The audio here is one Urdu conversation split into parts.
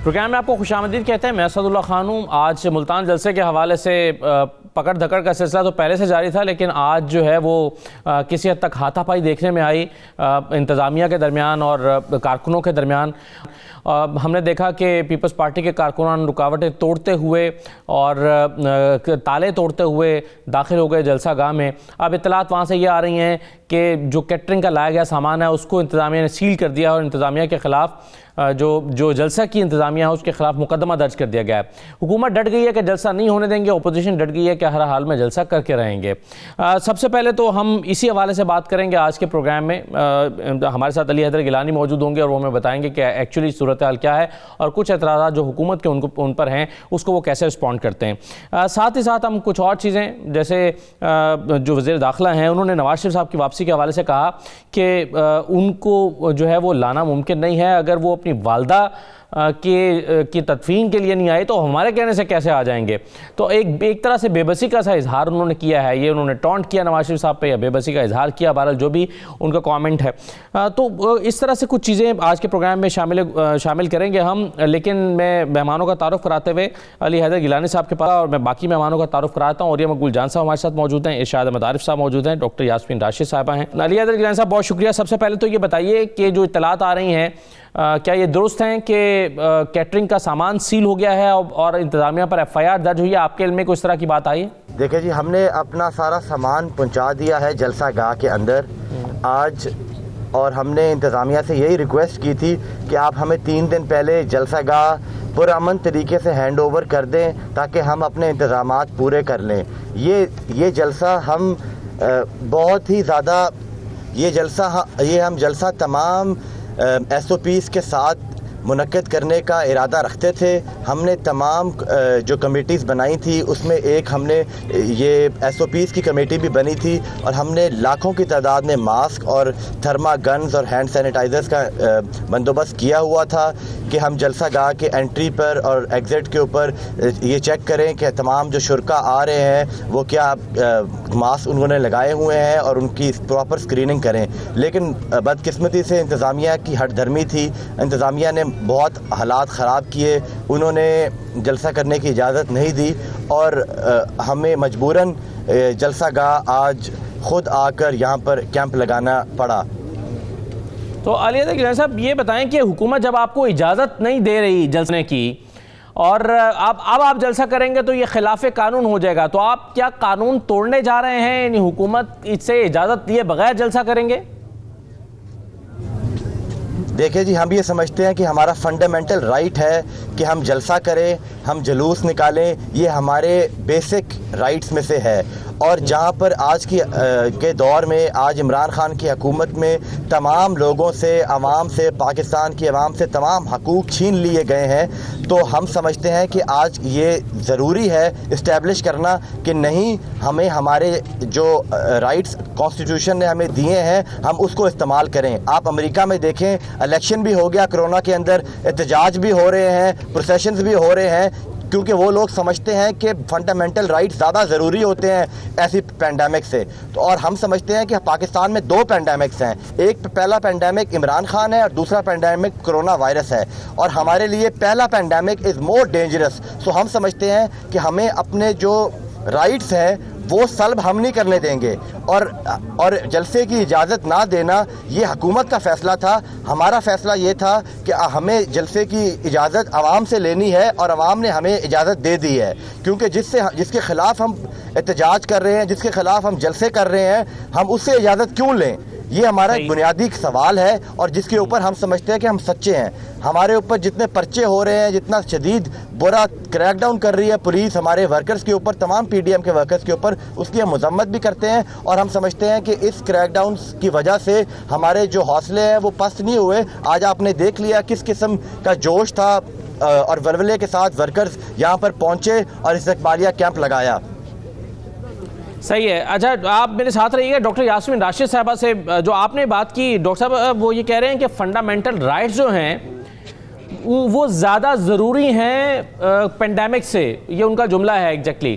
پروگرام میں آپ کو خوش آمدید کہتے ہیں. میں اسد اللہ خان ہوں. آج ملتان جلسے کے حوالے سے پکڑ دھکڑ کا سلسلہ تو پہلے سے جاری تھا، لیکن آج جو ہے وہ کسی حد تک ہاتھا پائی دیکھنے میں آئی انتظامیہ کے درمیان اور کارکنوں کے درمیان. ہم نے دیکھا کہ پیپلز پارٹی کے کارکنان رکاوٹیں توڑتے ہوئے اور تالے توڑتے ہوئے داخل ہو گئے جلسہ گاہ میں. اب اطلاعات وہاں سے یہ آ رہی ہیں کہ جو کیٹرنگ کا لایا گیا سامان ہے اس کو انتظامیہ نے سیل کر دیا اور انتظامیہ کے خلاف جو جلسہ کی انتظامیہ ہے اس کے خلاف مقدمہ درج کر دیا گیا ہے. حکومت ڈٹ گئی ہے کہ جلسہ نہیں ہونے دیں گے، اپوزیشن ڈٹ گئی ہے کہ ہر حال میں جلسہ کر کے رہیں گے. سب سے پہلے تو ہم اسی حوالے سے بات کریں گے آج کے پروگرام میں. ہمارے ساتھ علی حیدر گیلانی موجود ہوں گے اور وہ ہمیں بتائیں گے کہ ایکچولی صورتحال کیا ہے اور کچھ اعتراضات جو حکومت کے ان پر ہیں اس کو وہ کیسے رسپونڈ کرتے ہیں. ساتھ ہی ساتھ ہم کچھ اور چیزیں، جیسے جو وزیر داخلہ ہیں انہوں نے نواز شریف صاحب کی واپسی کے حوالے سے کہا کہ ان کو جو ہے وہ لانا ممکن نہیں ہے. اگر وہ اپنی والدہ کی تدفین کے لیے نہیں آئے تو ہمارے کہنے سے کیسے آ جائیں گے. تو ایک طرح سے بے بسی کا سا اظہار انہوں نے کیا ہے. یہ انہوں نے ٹونٹ کیا نواز شریف صاحب پہ یا بے بسی کا اظہار کیا، بہرحال جو بھی ان کا کامنٹ ہے. تو اس طرح سے کچھ چیزیں آج کے پروگرام میں شامل کریں گے ہم. لیکن میں مہمانوں کا تعارف کراتے ہوئے علی حیدر گیلانی صاحب کے پاس اور میں باقی مہمانوں کا تعارف کراتا ہوں. اور یہ مقبول جان صاحب ہمارے ساتھ موجود ہیں، ارشاد احمد عارف صاحب موجود ہیں، ڈاکٹر یاسمین راشد صاحبہ ہیں. علی حیدر گیلانی صاحب بہت شکریہ. سب سے پہلے تو یہ بتائیے کہ جو اطلاعات آ رہی ہیں کیا یہ درست ہیں کہ کیٹرنگ کا سامان سیل ہو گیا ہے اور انتظامیہ پر ایف آئی آر درج ہوئی ہے؟ آپ کے علم میں کوئی اس طرح کی بات آئی ہے؟ دیکھیں جی، ہم نے اپنا سارا سامان پہنچا دیا ہے جلسہ گاہ کے اندر آج، اور ہم نے انتظامیہ سے یہی ریکویسٹ کی تھی کہ آپ ہمیں 3 دن پہلے جلسہ گاہ پرامن طریقے سے ہینڈ اوور کر دیں تاکہ ہم اپنے انتظامات پورے کر لیں. یہ جلسہ ہم بہت ہی زیادہ ہم جلسہ تمام ایس او پیز کے ساتھ منعقد کرنے کا ارادہ رکھتے تھے. ہم نے تمام جو کمیٹیز بنائی تھی اس میں ایک ہم نے یہ ایس او پیز کی کمیٹی بھی بنی تھی اور ہم نے لاکھوں کی تعداد میں ماسک اور تھرما گنز اور ہینڈ سینیٹائزرز کا بندوبست کیا ہوا تھا کہ ہم جلسہ گاہ کے انٹری پر اور ایگزٹ کے اوپر یہ چیک کریں کہ تمام جو شرکا آ رہے ہیں وہ کیا ماسک انہوں نے لگائے ہوئے ہیں اور ان کی پراپر اسکریننگ کریں. لیکن بدقسمتی سے انتظامیہ کی ہٹ دھرمی تھی. انتظامیہ نے بہت حالات خراب کیے، انہوں نے جلسہ کرنے کی اجازت نہیں دی اور ہمیں مجبوراً جلسہ گاہ آج خود آ کر یہاں پر کیمپ لگانا پڑا. تو علی حیدر گیلانی صاحب یہ بتائیں کہ حکومت جب آپ کو اجازت نہیں دے رہی جلسے کی اور اب آپ جلسہ کریں گے تو یہ خلاف قانون ہو جائے گا، تو آپ کیا قانون توڑنے جا رہے ہیں؟ یعنی حکومت اس سے اجازت دیے بغیر جلسہ کریں گے؟ دیکھیں جی، ہم یہ سمجھتے ہیں کہ ہمارا فنڈامنٹل رائٹ ہے کہ ہم جلسہ کریں، ہم جلوس نکالیں. یہ ہمارے بیسک رائٹس میں سے ہے. اور جہاں پر آج کے دور میں آج عمران خان کی حکومت میں تمام لوگوں سے، عوام سے، پاکستان کی عوام سے تمام حقوق چھین لیے گئے ہیں، تو ہم سمجھتے ہیں کہ آج یہ ضروری ہے اسٹیبلش کرنا کہ نہیں، ہمیں ہمارے جو رائٹس کانسٹیٹیوشن نے ہمیں دیے ہیں ہم اس کو استعمال کریں. آپ امریکہ میں دیکھیں، الیکشن بھی ہو گیا کرونا کے اندر، احتجاج بھی ہو رہے ہیں، پروسیشنز بھی ہو رہے ہیں، کیونکہ وہ لوگ سمجھتے ہیں کہ فنڈامنٹل رائٹس زیادہ ضروری ہوتے ہیں ایسی پینڈیمک سے. تو اور ہم سمجھتے ہیں کہ پاکستان میں 2 پینڈیمکس ہیں. ایک پہلا پینڈیمک عمران خان ہے اور دوسرا پینڈیمک کرونا وائرس ہے، اور ہمارے لیے پہلا پینڈیمک از مور ڈینجرس. سو ہم سمجھتے ہیں کہ ہمیں اپنے جو رائٹس ہیں وہ سلب ہم نہیں کرنے دیں گے، اور جلسے کی اجازت نہ دینا یہ حکومت کا فیصلہ تھا. ہمارا فیصلہ یہ تھا کہ ہمیں جلسے کی اجازت عوام سے لینی ہے اور عوام نے ہمیں اجازت دے دی ہے، کیونکہ جس کے خلاف ہم احتجاج کر رہے ہیں، جس کے خلاف ہم جلسے کر رہے ہیں، ہم اس سے اجازت کیوں لیں؟ یہ ہمارا ایک بنیادی سوال ہے اور جس کے اوپر ہم سمجھتے ہیں کہ ہم سچے ہیں. ہمارے اوپر جتنے پرچے ہو رہے ہیں، جتنا شدید برا کریک ڈاؤن کر رہی ہے پولیس ہمارے ورکرز کے اوپر، تمام پی ڈی ایم کے ورکرز کے اوپر، اس کی ہم مذمت بھی کرتے ہیں. اور ہم سمجھتے ہیں کہ اس کریک ڈاؤن کی وجہ سے ہمارے جو حوصلے ہیں وہ پست نہیں ہوئے. آج آپ نے دیکھ لیا کس قسم کا جوش تھا اور ولولے کے ساتھ ورکرز یہاں پر پہنچے اور استقبالیہ کیمپ لگایا. صحیح ہے. اچھا، آپ میرے ساتھ رہیے گا ڈاکٹر یاسمین راشد صاحبہ سے. جو آپ نے بات کی ڈاکٹر صاحب، وہ یہ کہہ رہے ہیں کہ فنڈامنٹل رائٹس جو ہیں وہ زیادہ ضروری ہیں پینڈیمک سے، یہ ان کا جملہ ہے ایگزیکٹلی.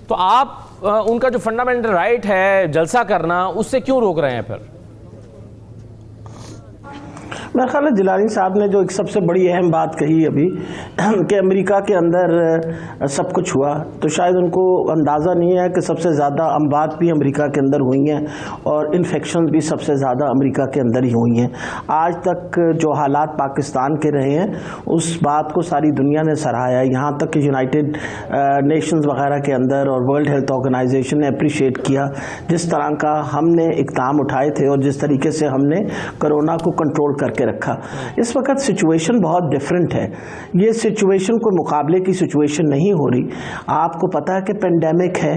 تو آپ ان کا جو فنڈامنٹل رائٹ ہے جلسہ کرنا، اس سے کیوں روک رہے ہیں پھر؟ میرا خیال ہے جیلانی صاحب نے جو ایک سب سے بڑی اہم بات کہی ابھی کہ امریکہ کے اندر سب کچھ ہوا، تو شاید ان کو اندازہ نہیں ہے کہ سب سے زیادہ اموات بھی امریکہ کے اندر ہوئی ہیں اور انفیکشن بھی سب سے زیادہ امریکہ کے اندر ہی ہوئی ہیں۔ آج تک جو حالات پاکستان کے رہے ہیں اس بات کو ساری دنیا نے سراہا ہے، یہاں تک کہ یونائٹڈ نیشنز وغیرہ کے اندر اور ورلڈ ہیلتھ آرگنائزیشن نے اپریشیٹ کیا جس طرح کا ہم نے اقدام اٹھائے تھے اور جس طریقے سے ہم نے کرونا کو کنٹرول کر کے رکھا۔ اس وقت سچویشن بہت ڈیفرنٹ ہے، یہ سچویشن کوئی مقابلے کی سچویشن نہیں ہو رہی۔ آپ کو پتا ہے کہ پینڈیمک ہے،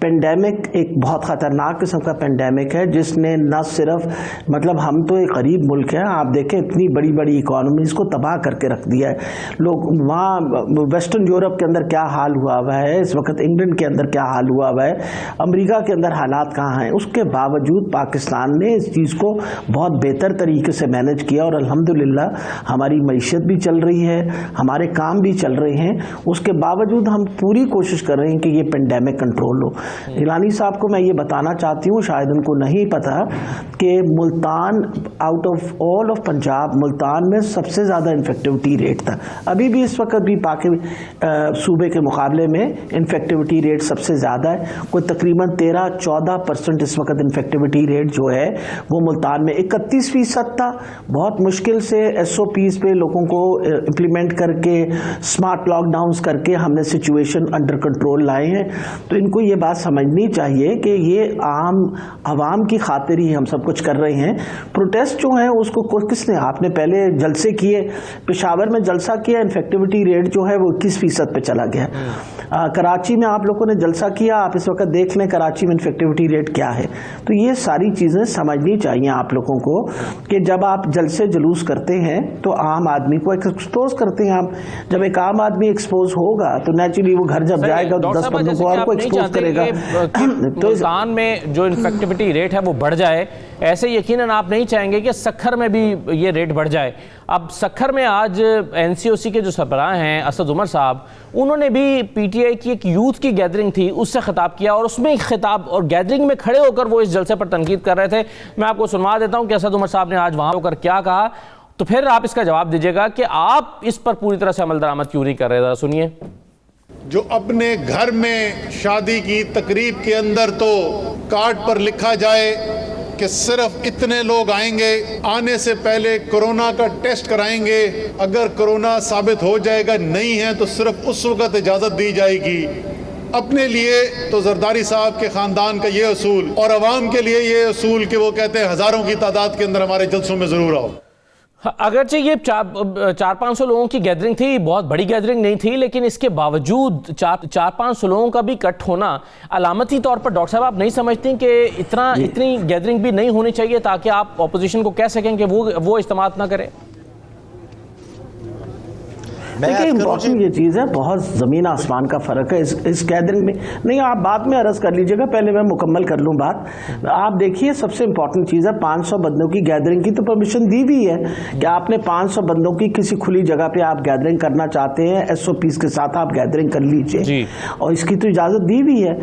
پینڈیمک ایک بہت خطرناک قسم کا پینڈیمک ہے جس نے نہ صرف مطلب ہم تو ایک غریب ملک ہیں، آپ دیکھیں اتنی بڑی بڑی اکانومیز کو تباہ کر کے رکھ دیا ہے۔ لوگ وہاں ویسٹرن یورپ کے اندر کیا حال ہوا ہوا ہے، اس وقت انگلینڈ کے اندر کیا حال ہوا ہوا ہے، امریکہ کے اندر حالات کہاں ہیں، اس کے باوجود پاکستان نے اس چیز کو بہت بہتر طریقے سے مینج کیا اور الحمدللہ ہماری معیشت بھی چل رہی ہے، ہمارے کام بھی چل رہے ہیں، اس کے باوجود ہم پوری کوشش کر رہے ہیں کہ یہ پینڈیمک کنٹرول ہو۔ گیلانی صاحب کو میں یہ بتانا چاہتی ہوں، شاید ان کو نہیں پتا کہ Multan out of all of Punjab, Multan میں سب سے زیادہ انفیکٹیوٹی ریٹ تھا، ابھی بھی اس وقت بھی باقی صوبے کے مقابلے میں انفیکٹیوٹی ریٹ سب سے زیادہ ہے، کوئی تقریباً 13-14% اس وقت انفیکٹیوٹی ریٹ جو ہے وہ ملتان میں 31% تھا۔ بہت مشکل سے ایس او پیز پہ لوگوں کو امپلیمنٹ کر کے اسمارٹ لاک ڈاؤنز کر کے ہم نے سچویشن انڈر کنٹرول لائے ہیں۔ تو ان کو یہ بات سمجھنی چاہیے کہ یہ عام عوام کی خاطر ہی ہم سب کچھ کر رہے ہیں۔ پروٹیسٹ جو ہیں اس کو کس نے، آپ نے پہلے جلسے کیے، پشاور میں جلسہ کیا، انفیکٹیوٹی ریٹ جو ہے وہ 21% پہ چلا گیا۔ کراچی میں آپ لوگوں نے جلسہ کیا، آپ اس وقت دیکھ لیں کراچی میں انفیکٹیوٹی ریٹ کیا ہے۔ تو یہ ساری چیزیں سمجھنی چاہیے آپ لوگوں کو کہ جب آپ جلسے جلوس کرتے ہیں تو عام آدمی کو ایکسپوز کرتے ہیں۔ آپ جب ایک عام آدمی ایکسپوز ہوگا تو نیچرلی وہ گھر جب جائے گا 10 بندوں کو اور کو ایکسپوز کرے گا۔ تو ملتان میں جو انفیکٹیوٹی ریٹ ہے وہ بڑھ جائے، ایسے یقیناً آپ نہیں چاہیں گے کہ سکھر میں بھی یہ ریٹ بڑھ جائے۔ اب سکھر میں آج این سی او سی کے جو سربراہ ہیں اسد عمر صاحب، انہوں نے بھی پی ٹی آئی کی ایک یوتھ کی گیدرنگ تھی اس سے خطاب کیا اور اس میں ایک خطاب اور گیدرنگ میں کھڑے ہو کر وہ اس جلسے پر تنقید کر رہے تھے۔ میں آپ کو سنوا دیتا ہوں کہ اسد عمر صاحب نے آج وہاں ہو کر کیا کہا، تو پھر آپ اس کا جواب دیجیے گا کہ آپ اس پر پوری طرح سے عمل درآمد کیوں نہیں کر رہے۔ ذرا سنیے۔ جو اپنے گھر میں شادی کی تقریب کے اندر تو کارڈ پر لکھا جائے کہ صرف اتنے لوگ آئیں گے، آنے سے پہلے کورونا کا ٹیسٹ کرائیں گے، اگر کورونا ثابت ہو جائے گا نہیں ہے تو صرف اس وقت اجازت دی جائے گی۔ اپنے لیے تو زرداری صاحب کے خاندان کا یہ اصول اور عوام کے لیے یہ اصول کہ وہ کہتے ہیں ہزاروں کی تعداد کے اندر ہمارے جلسوں میں ضرور آؤ۔ اگرچہ یہ 400-500 لوگوں کی گیدرنگ تھی، بہت بڑی گیدرنگ نہیں تھی، لیکن اس کے باوجود 400-500 لوگوں کا بھی کٹ ہونا علامتی طور پر ڈاکٹر صاحب آپ نہیں سمجھتی کہ اتنی گیدرنگ بھی نہیں ہونی چاہیے تاکہ آپ اپوزیشن کو کہہ سکیں کہ وہ اجتماع نہ کرے؟ دیکھیں امپورٹنٹ یہ چیز ہے، بہت زمین آسمان کا فرق ہے اس گیدرنگ میں۔ نہیں آپ بعد میں عرض کر لیجئے گا، پہلے میں مکمل کر لوں بات۔ آپ دیکھیے سب سے امپورٹنٹ چیز ہے 500 بندوں کی گیدرنگ کی تو پرمیشن دی بھی ہے کہ آپ نے 500 بندوں کی کسی کھلی جگہ پہ آپ گیدرنگ کرنا چاہتے ہیں، ایس او پیز کے ساتھ آپ گیدرنگ کر لیجئے اور اس کی تو اجازت دی بھی ہے۔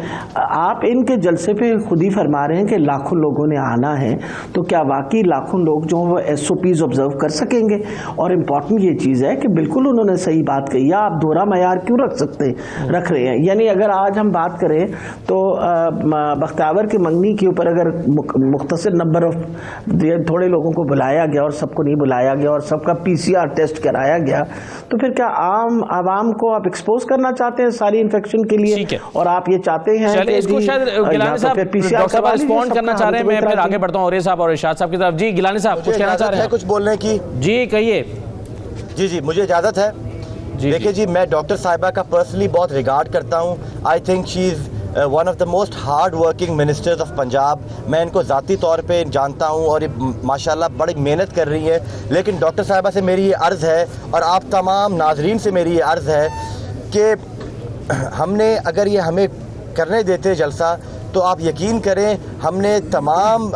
آپ ان کے جلسے پہ خود ہی فرما رہے ہیں کہ لاکھوں لوگوں نے آنا ہے، تو کیا واقعی لاکھوں لوگ جو وہ ایس او پیز آبزرو کر سکیں گے؟ اور امپورٹنٹ یہ چیز ہے کہ بالکل انہوں نے صحیح بات کہی ہے، آپ دوہرا معیار کیوں رکھ رہے ہیں؟ یعنی اگر آج ہم بات کریں تو بختیور کے منگنی کے اوپر اگر مختصر نمبر آف تھوڑے لوگوں کو بلایا گیا اور سب کو نہیں بلایا گیا اور سب کا پی سی آر ٹیسٹ کرایا گیا، تو پھر کیا عام عوام کو آپ ایکسپوز کرنا چاہتے ہیں ساری انفیکشن کے لیے؟ اور آپ یہ چاہتے ہیں کہ اس کو شاید گیلانی صاحب ڈاکٹر صاحب رسپونڈ کرنا چاہ رہے ہیں، میں پھر آگے بڑھتا ہوں اوریہ صاحب اور ارشاد صاحب کی طرف۔ جی گیلانی صاحب کچھ کہنا چاہ رہے ہیں؟ کچھ بولنے کی؟ جی کہیے۔ جی مجھے اجازت ہے۔ دیکھیں جی میں ڈاکٹر صاحبہ کا پرسنلی بہت ریگارڈ کرتا ہوں۔ I think she is one of the most hard working ministers of Punjab. میں ان کو ذاتی طور پہ جانتا ہوں اور یہ ماشاءاللہ بڑی محنت کر رہی ہے، لیکن ڈاکٹر صاحبہ سے میری یہ عرض ہے اور آپ تمام ناظرین سے میری یہ عرض ہے کہ ہم نے اگر یہ ہمیں کرنے دیتے جلسہ تو آپ یقین کریں ہم نے تمام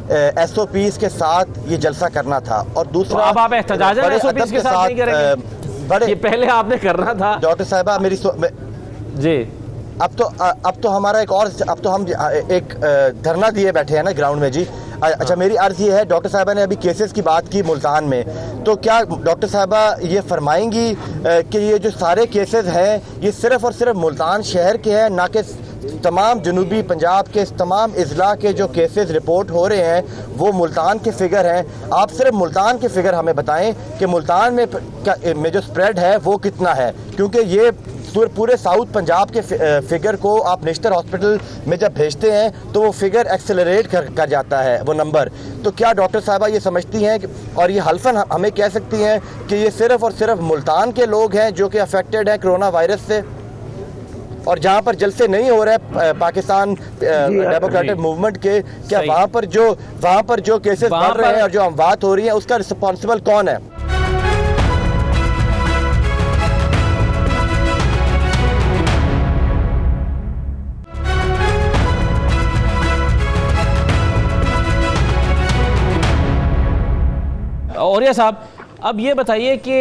ایس او پیز کے ساتھ یہ جلسہ کرنا تھا۔ اور دوسرا اب آپ احتجاجاً ایس او پیز کے ساتھ نہیں کریں گے؟ یہ پہلے آپ نے کرنا تھا ڈاکٹر صاحبہ میری جی۔ اب تو ہمارا اب تو ہم ایک دھرنا دیے بیٹھے ہیں نا گراؤنڈ میں جی۔ اچھا میری عرض یہ ہے، ڈاکٹر صاحبہ نے ابھی کیسز کی بات کی ملتان میں، تو کیا ڈاکٹر صاحبہ یہ فرمائیں گی کہ یہ جو سارے کیسز ہیں یہ صرف اور صرف ملتان شہر کے ہیں، نہ کہ تمام جنوبی پنجاب کے تمام اضلاع کے جو کیسز رپورٹ ہو رہے ہیں وہ ملتان کے فگر ہیں؟ آپ صرف ملتان کے فگر ہمیں بتائیں کہ ملتان میں جو سپریڈ ہے وہ کتنا ہے، کیونکہ یہ پورے ساؤتھ پنجاب کے فگر کو آپ نشتر ہاسپٹل میں جب بھیجتے ہیں تو وہ فگر ایکسلریٹ کر جاتا ہے وہ نمبر. تو کیا ڈاکٹر صاحبہ یہ سمجھتی ہیں اور یہ حلفاً ہمیں کہہ سکتی ہیں کہ یہ صرف اور صرف ملتان کے لوگ ہیں جو کہ افیکٹڈ ہیں کرونا وائرس سے، اور جہاں پر جلسے نہیں ہو رہے پاکستان ڈیموکریٹک موومنٹ کے، کیا وہاں پر جو کیسز بڑھ رہے ہیں اور جو اموات ہو رہی ہیں اس کا رسپانسبل کون ہے؟ اوریہ صاحب اب یہ بتائیے کہ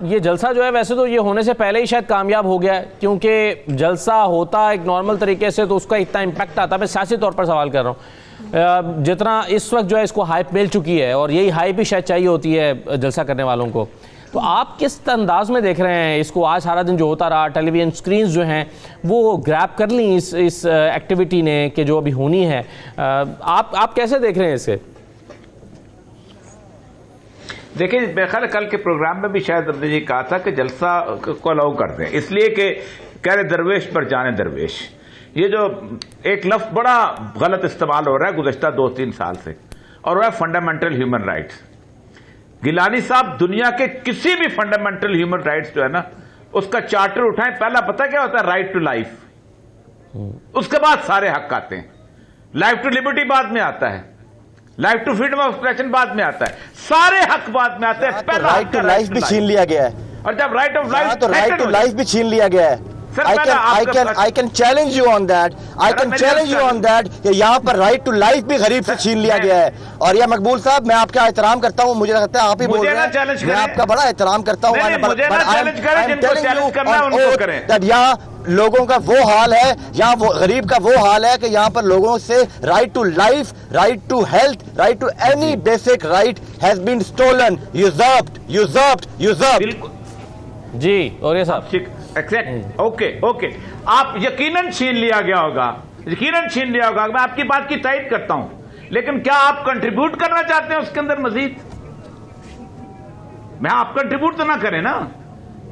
یہ جلسہ جو ہے ویسے تو یہ ہونے سے پہلے ہی شاید کامیاب ہو گیا ہے، کیونکہ جلسہ ہوتا ایک نارمل طریقے سے تو اس کا اتنا امپیکٹ آتا. میں سیاسی طور پر سوال کر رہا ہوں، جتنا اس وقت جو ہے اس کو ہائپ مل چکی ہے اور یہی ہائپ بھی شاید چاہیے ہوتی ہے جلسہ کرنے والوں کو، تو آپ کس انداز میں دیکھ رہے ہیں اس کو؟ آج سارا دن جو ہوتا رہا، ٹیلی ویژن سکرینز جو ہیں وہ گریب کر لیں اس ایکٹیویٹی نے کہ جو ابھی ہونی ہے، آپ کیسے دیکھ رہے ہیں اسے؟ دیکھیں میرے خیال ہے کل کے پروگرام میں بھی شاید ہم نے یہ کہا تھا کہ جلسہ کو الاؤ کر دیں، اس لیے کہ کہہ رہے درویش پر جانے درویش. یہ جو ایک لفظ بڑا غلط استعمال ہو رہا ہے گزشتہ 2-3 سال سے، اور وہ ہے فنڈامنٹل ہیومن رائٹس. گیلانی صاحب دنیا کے کسی بھی فنڈامنٹل ہیومن رائٹس جو ہے نا اس کا چارٹر اٹھائیں، پہلا پتہ کیا ہوتا ہے؟ Right to life. اس کے بعد سارے حق آتے ہیں. لائف ٹو لبرٹی بعد میں آتا ہے، life to freedom of expression بعد میں آتا ہے، سارے حق بعد میں آتے ہیں. پہلا رائٹ ٹو لائف بھی چھین لیا گیا ہے، اور جب رائٹ آف لائف تو رائٹ ٹو لائف بھی چھین لیا گیا ہے. I can challenge you on that. I can challenge you on that کہ یہاں پر رائٹ ٹو لائف بھی غریب سے چھین لیا گیا ہے. اور یہ مقبول صاحب میں آپ کا احترام کرتا ہوں، مجھے لگتا ہے آپ ہی بول رہے ہیں، میں آپ کا بڑا احترام کرتا ہوں، یہاں لوگوں کا وہ حال ہے، یہاں وہ غریب کا وہ حال ہے کہ یہاں پر لوگوں سے right to life, right to health, right to any basic right has been stolen, usurped. جی اور یہ صاحب اوکے آپ یقیناً چھین لیا گیا ہوگا، میں آپ کی بات کی تائید کرتا ہوں، لیکن کیا آپ کنٹریبیوٹ کرنا چاہتے ہیں اس کے اندر مزید؟ میں آپ کنٹریبیوٹ تو نہ کریں نا.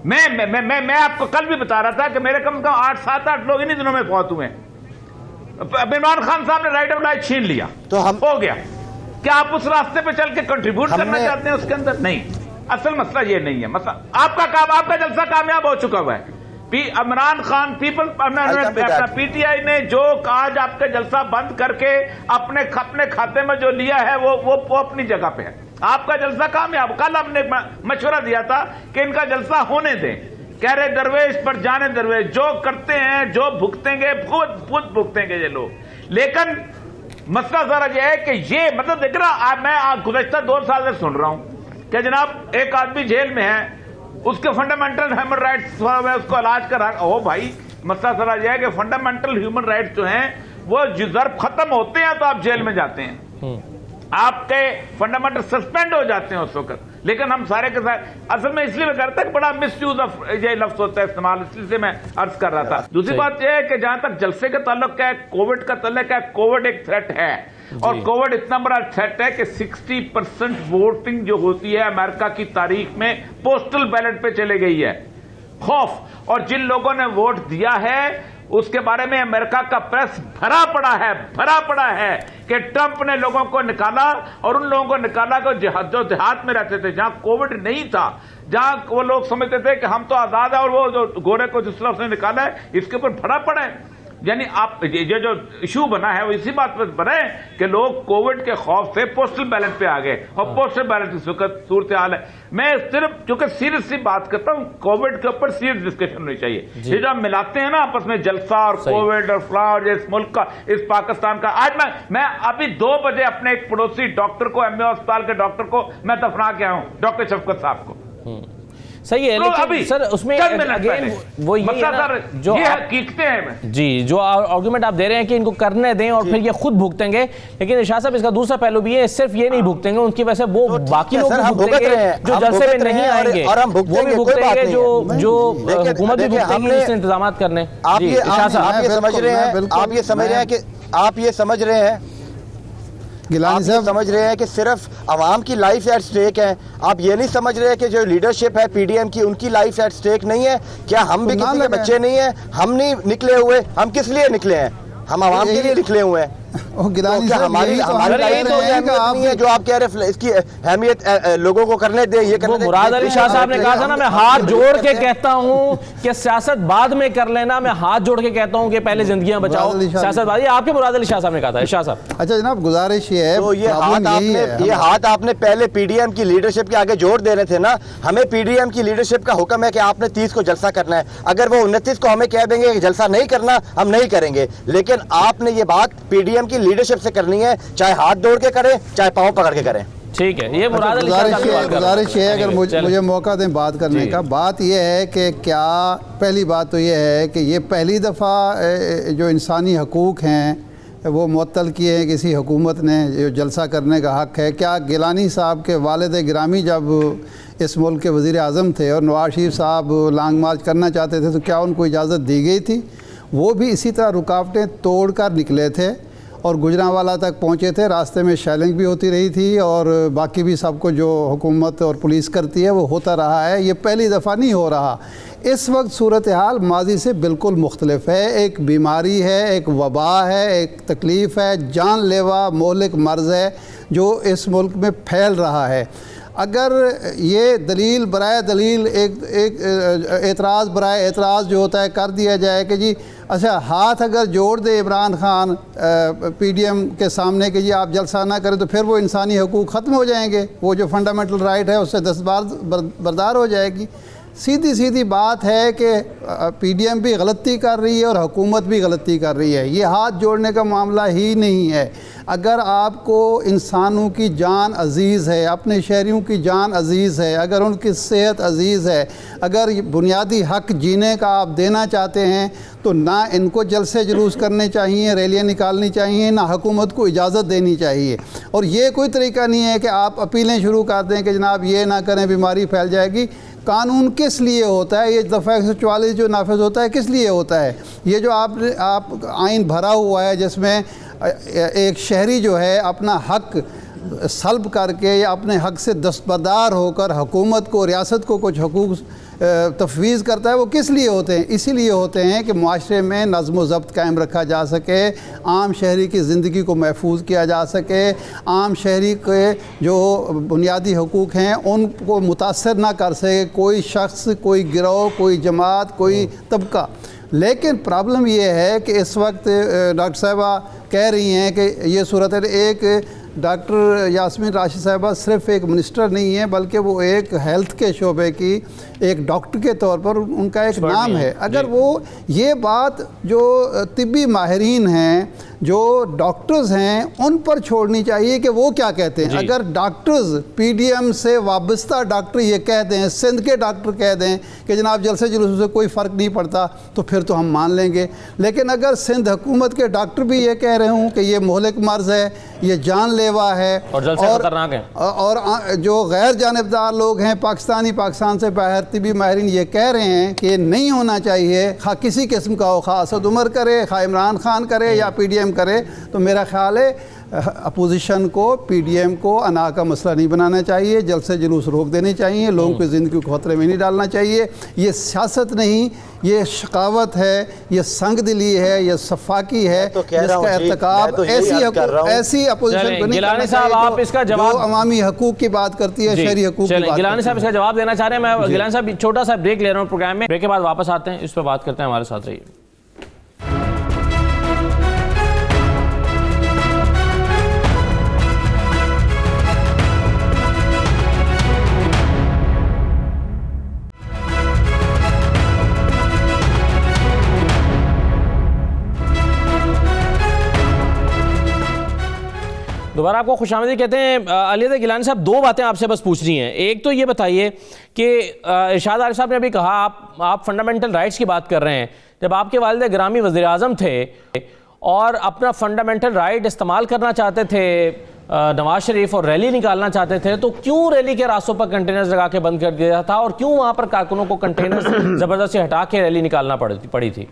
میں آپ کو کل بھی بتا رہا تھا کہ میرے کم سے کم 8-7-8 لوگ انہی دنوں میں فوت ہوئے ہیں. عمران خان صاحب نے رائٹ آف لائف چھین لیا تو ہو گیا. کیا آپ اس راستے پہ چل کے کنٹریبیوٹ کرنا چاہتے ہیں اس کے اندر؟ نہیں. اصل مسئلہ یہ نہیں ہے. مسئلہ آپ کا جلسہ کامیاب ہو چکا ہوا ہے. Imran Khan P T I نے جو آج آپ کا جلسہ بند کر کے اپنے کھاتے میں جو لیا ہے وہ اپنی جگہ پہ ہے. آپ کا جلسہ کامیاب. کل ہم نے مشورہ دیا تھا کہ ان کا جلسہ ہونے دیں. کہہ رہے درویش پر جانے درویش، جو کرتے ہیں جو بھگتیں گے خود بھگتیں گے یہ لوگ. لیکن مسئلہ ذرا یہ ہے کہ یہ مطلب دیکھ رہا میں گزشتہ 2 سال سے سن رہا ہوں کہ جناب ایک آدمی جیل میں ہے، اس کے فنڈامنٹل ہیومن رائٹس اس کو علاج کر رہا. بھائی مسئلہ ذرا یہ ہے کہ فنڈامنٹل ہیومن رائٹس جو ہیں وہ ضرب ختم ہوتے ہیں تو آپ جیل میں جاتے ہیں، آپ کے فنڈامنٹل سسپینڈ ہو جاتے ہیں اس وقت. لیکن ہم سارے کے ساتھ اصل میں اس لیے میں کرتا کہ بڑا مس یوز آف یہ لفظ ہوتا ہے استعمال، اس لیے میں عرض کر رہا تھا. دوسری بات یہ ہے کہ جہاں تک جلسے کا تعلق ہے، کووڈ کا تعلق ہے، کووڈ ایک تھریٹ ہے اور کووڈ اتنا بڑا تھریٹ ہے کہ 60% ووٹنگ جو ہوتی ہے امریکہ کی تاریخ میں پوسٹل بیلٹ پہ چلے گئی ہے. خوف، اور جن لوگوں نے ووٹ دیا ہے اس کے بارے میں امریکہ کا پریس بھرا پڑا ہے کہ ٹرمپ نے لوگوں کو نکالا، اور ان لوگوں کو نکالا جو دیہات میں رہتے تھے جہاں کووڈ نہیں تھا، جہاں وہ لوگ سمجھتے تھے کہ ہم تو آزاد ہیں، اور وہ جو گورے کو جس طرح اس نے نکالا ہے اس کے اوپر بھرا پڑا ہے. یعنی آپ یہ جو ایشو بنا ہے وہ اسی بات پر بنا ہے کہ لوگ کووڈ کے خوف سے پوسٹل بیلٹ پہ آ گئے، اور پوسٹل بیلٹ اس وقت صورتحال ہے. میں صرف چونکہ سیریس سی بات کرتا ہوں، کووڈ کے اوپر سیریس ڈسکشن ہونی چاہیے. یہ جو ہم ملاتے ہیں نا آپس میں جلسہ اور کووڈ اور فلاں اور اس ملک کا اس پاکستان کا، آج میں ابھی 2 بجے اپنے ایک پڑوسی ڈاکٹر کو، ایم اے ہسپتال کے ڈاکٹر کو میں دفنا کے آیا ہوں، ڈاکٹر شفقت صاحب کو. صحیح ہے لیکن سر اس میں اگین وہ یہ ہے نا جو حقیقتیں ہیں جی جو آرگومنٹ آپ دے رہے ہیں کہ ان کو کرنے دیں اور پھر یہ خود بھگتیں گے، لیکن ارشاد صاحب اس کا دوسرا پہلو بھی ہے، صرف یہ نہیں بھگتیں گے، ان کی وجہ سے وہ باقی لوگ بھی بھگتیں گے جو جلسے میں نہیں آئیں گے، وہ بھی بھگتیں گے جو حکومت بھی بھگتیں گے اس سے انتظامات کرنے۔ آپ یہ سمجھ رہے ہیں آپ یہ سمجھ رہے ہیں گیلانی صاحب سمجھ رہے ہیں کہ صرف عوام کی لائف ایٹ سٹیک ہے، آپ یہ نہیں سمجھ رہے کہ جو لیڈرشپ ہے پی ڈی ایم کی ان کی لائف ایٹ سٹیک نہیں ہے؟ کیا ہم بھی کسی کے بچے نہیں ہیں؟ ہم نہیں نکلے ہوئے، ہم کس لیے نکلے ہیں؟ ہم عوام کے لیے نکلے ہوئے ہیں۔ ہماری لائف ہے جو آپ کہہ رہے ہیں اس کی اہمیت لوگوں کو کرنے دیں، یہ کرنے دیں۔ مراد علی شاہ صاحب نے کہا تھا نا میں ہاتھ جوڑ کے کہتا ہوں کہ سیاست بعد میں کر لینا، میں ہاتھ جوڑ کے کہتا ہوں کہ پہلے زندگیاں بچاؤ، سیاست بعد۔ یہ آپ کے مراد علی شاہ صاحب نے کہا تھا۔ شاہ صاحب اچھا جناب گزارش یہ ہے تو یہ ہاتھ آپ نے پہلے پی ڈی ایم کی لیڈرشپ کے آگے جوڑ دینے تھے نا۔ ہمیں پی ڈی ایم کی لیڈرشپ کا حکم ہے کہ آپ نے 30 کو جلسہ کرنا ہے، اگر وہ 29 کو ہمیں کہہ دیں گے کہ جلسہ نہیں کرنا ہم نہیں کریں گے، لیکن آپ نے یہ بات پی ڈی ایم کی لیڈرشپ سے کرنی ہے، چاہے ہاتھ دوڑ کے کریں چاہے پاؤں پکڑ کے کریں۔ ٹھیک ہے، یہ مراد علی شاہ صاحب کی بات گزارش ہے اگر مجھے موقع دیں بات کرنے کا۔ بات یہ ہے کہ کیا پہلی بات تو یہ ہے کہ یہ پہلی دفعہ جو انسانی حقوق ہیں وہ معطل کیے ہیں کسی حکومت نے، جو جلسہ کرنے کا حق ہے؟ کیا گیلانی صاحب کے والد گرامی جب اس ملک کے وزیر اعظم تھے اور نواز شریف صاحب لانگ مارچ کرنا چاہتے تھے تو کیا ان کو اجازت دی گئی تھی؟ وہ بھی اسی طرح رکاوٹیں توڑ کر نکلے تھے اور گجرانوالہ تک پہنچے تھے، راستے میں شیلنگ بھی ہوتی رہی تھی اور باقی بھی سب کو جو حکومت اور پولیس کرتی ہے وہ ہوتا رہا ہے، یہ پہلی دفعہ نہیں ہو رہا۔ اس وقت صورتحال ماضی سے بالکل مختلف ہے، ایک بیماری ہے، ایک وبا ہے، ایک تکلیف ہے، جان لیوا مہلک مرض ہے جو اس ملک میں پھیل رہا ہے۔ اگر یہ دلیل برائے دلیل ایک اعتراض برائے اعتراض جو ہوتا ہے کر دیا جائے کہ جی اچھا ہاتھ اگر جوڑ دے عمران خان پی ڈی ایم کے سامنے کہ جی آپ جلسہ نہ کریں تو پھر وہ انسانی حقوق ختم ہو جائیں گے، وہ جو فنڈامنٹل رائٹ ہے اس سے دستبردار ہو جائے گی۔ سیدھی بات ہے کہ پی ڈی ایم بھی غلطی کر رہی ہے اور حکومت بھی غلطی کر رہی ہے، یہ ہاتھ جوڑنے کا معاملہ ہی نہیں ہے۔ اگر آپ کو انسانوں کی جان عزیز ہے، اپنے شہریوں کی جان عزیز ہے، اگر ان کی صحت عزیز ہے، اگر بنیادی حق جینے کا آپ دینا چاہتے ہیں تو نہ ان کو جلسے جلوس کرنے چاہیے، ریلیاں نکالنی چاہیے، نہ حکومت کو اجازت دینی چاہیے۔ اور یہ کوئی طریقہ نہیں ہے کہ آپ اپیلیں شروع کر دیں کہ جناب یہ نہ کریں بیماری پھیل جائے گی۔ قانون کس لیے ہوتا ہے؟ یہ دفعہ 144 جو نافذ ہوتا ہے کس لیے ہوتا ہے؟ یہ جو آپ آئین بھرا ہوا ہے جس میں ایک شہری جو ہے اپنا حق سلب کر کے یا اپنے حق سے دستبردار ہو کر حکومت کو ریاست کو کچھ حقوق تفویض کرتا ہے، وہ کس لیے ہوتے ہیں؟ اسی لیے ہوتے ہیں کہ معاشرے میں نظم و ضبط قائم رکھا جا سکے، عام شہری کی زندگی کو محفوظ کیا جا سکے، عام شہری کے جو بنیادی حقوق ہیں ان کو متاثر نہ کر سکے کوئی شخص، کوئی گروہ، کوئی جماعت، کوئی طبقہ۔ لیکن پرابلم یہ ہے کہ اس وقت ڈاکٹر صاحبہ کہہ رہی ہیں کہ یہ صورت ایک ڈاکٹر یاسمین راشد صاحبہ صرف ایک منسٹر نہیں ہے بلکہ وہ ایک ہیلتھ کے شعبے کی ایک ڈاکٹر کے طور پر ان کا ایک نام ہے۔ اگر وہ یہ بات جو طبی ماہرین ہیں، جو ڈاکٹرز ہیں، ان پر چھوڑنی چاہیے کہ وہ کیا کہتے ہیں۔ اگر ڈاکٹرز پی ڈی ایم سے وابستہ ڈاکٹر یہ کہہ دیں، سندھ کے ڈاکٹر کہہ دیں کہ جناب جلسے جلوس سے کوئی فرق نہیں پڑتا تو پھر تو ہم مان لیں گے۔ لیکن اگر سندھ حکومت کے ڈاکٹر بھی یہ کہہ رہے ہوں کہ یہ مہلک مرض ہے، یہ جان لیوا ہے اور جو غیر جانبدار لوگ ہیں پاکستان سے باہر طبی ماہرین یہ کہہ رہے ہیں کہ یہ نہیں ہونا چاہیے، خواہ کسی قسم کا ہو، خواہ اسد عمر کرے، خواہ عمران خان کرے یا پی ڈی ایم کرے، تو میرا خیال ہے اپوزیشن کو، پی ڈی ایم کو انا کا مسئلہ نہیں بنانا چاہیے، جلسے جلوس روک دینے چاہیے، لوگوں کی زندگی کو خطرے میں نہیں ڈالنا چاہیے۔ یہ سیاست نہیں، یہ شقاوت ہے، یہ سنگ دلی ہے، یہ صفاقی ہے جس کا ارتکاب ایسی اپوزیشن کو نہیں کرنا چاہیے جو عوامی حقوق کی بات کرتی ہے، شہری حقوق کی بات کرتی ہے۔ گیلانی صاحب اس کا جواب دینا چاہ رہے ہیں۔ میں گیلانی صاحب چھوٹا سا بریک لے رہا ہوں پروگرام میں، بریک کے بعد واپس آتے ہیں، اس پہ بات کرتے ہیں، ہمارے ساتھ رہیے۔ دوبارہ آپ کو خوش آمدید کہتے ہیں. علی اصغر گیلانی صاحب, دو باتیں آپ سے بس پوچھنی ہیں. ایک تو یہ بتائیے کہ ارشاد عارف صاحب نے ابھی کہا آپ فنڈامنٹل رائٹس کی بات کر رہے ہیں. جب آپ کے والد گرامی وزیر اعظم تھے اور اپنا فنڈامنٹل رائٹ استعمال کرنا چاہتے تھے نواز شریف اور ریلی نکالنا چاہتے تھے, تو کیوں ریلی کے راستوں پر کنٹینرز لگا کے بند کر دیا تھا, اور کیوں وہاں پر کارکنوں کو کنٹینرز زبردستی ہٹا کے ریلی نکالنا پڑی تھی؟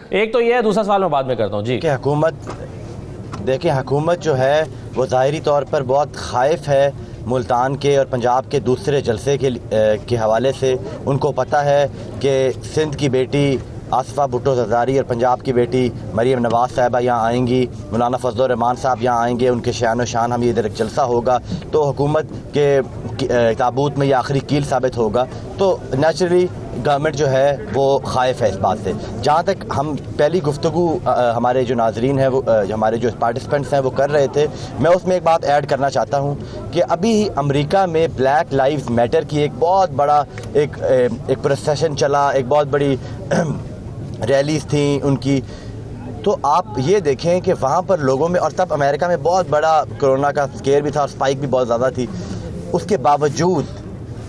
ایک تو یہ ہے, دوسرا سوال میں بعد میں کرتا ہوں. جی, کہ حکومت جو ہے وہ ظاہری طور پر بہت خائف ہے ملتان کے اور پنجاب کے دوسرے جلسے کے حوالے سے. ان کو پتہ ہے کہ سندھ کی بیٹی آصفہ بھٹو زرداری اور پنجاب کی بیٹی مریم نواز صاحبہ یہاں آئیں گی, مولانا فضل الرحمان صاحب یہاں آئیں گے, ان کے شان و شان ہم ادھر ایک جلسہ ہوگا, تو حکومت کے تابوت میں یہ آخری کیل ثابت ہوگا. تو نیچرلی گورنمنٹ جو ہے وہ خائف ہے اس بات سے. جہاں تک ہم پہلی گفتگو ہمارے جو ناظرین ہیں, وہ ہمارے جو پارٹیسپینٹس ہیں وہ کر رہے تھے, میں اس میں ایک بات ایڈ کرنا چاہتا ہوں کہ ابھی امریکہ میں بلیک لائیوز میٹر کی ایک بہت بڑا ایک پروسیشن چلا, ایک بہت بڑی ریلیز تھیں ان کی. تو آپ یہ دیکھیں کہ وہاں پر لوگوں میں, اور تب امریکہ میں بہت بڑا کرونا کا اسکیئر بھی تھا اور اسپائک بھی بہت زیادہ تھی, اس کے باوجود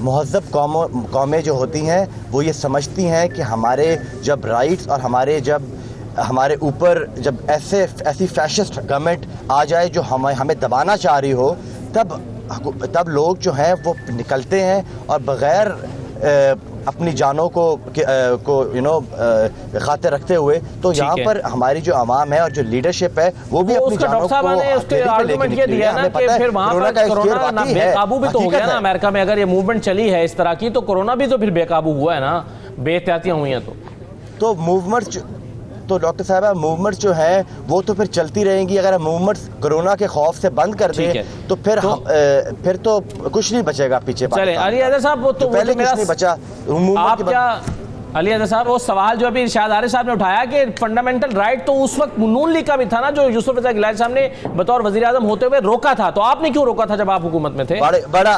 مہذب قومیں جو ہوتی ہیں وہ یہ سمجھتی ہیں کہ ہمارے جب رائٹس اور ہمارے اوپر جب ایسی فیشسٹ گورنمنٹ آ جائے جو ہمیں دبانا چاہ رہی ہو, تب لوگ جو ہیں وہ نکلتے ہیں اور بغیر اپنی جانوں کو خاطر رکھتے ہوئے. تو یہاں پر ہماری جو عوام ہے اور جو لیڈرشپ ہے وہ بھی اپنی جانوں کو بے قابو بھی تو ہو گیا نا امریکہ میں. اگر یہ موومنٹ چلی ہے اس طرح کی, تو کورونا بھی تو پھر بے قابو ہوا ہے نا, بے احتیاطیاں ہوئی ہیں. تو موومنٹ تو ڈاکٹر صاحبہ موومنٹس جو ہیں وہ تو پھر چلتی رہیں گی. اگر ہم موومنٹس کرونا کے خوف سے بند کر دیں تو پھر تو کچھ نہیں بچے گا پیچھے. چلیں علی اصغر صاحب, وہ تو پہلے کچھ نہیں بچا. آپ کیا علی اصغر صاحب, وہ سوال جو ابھی ارشاد عارف صاحب نے اٹھایا کہ فنڈامنٹل رائٹ تو اس وقت نون لیگ کا بھی تھا نا, جو یوسف رضا گیلانی صاحب نے بطور وزیر اعظم ہوتے ہوئے روکا تھا, تو آپ نے کیوں روکا تھا جب آپ حکومت میں تھے؟ بڑا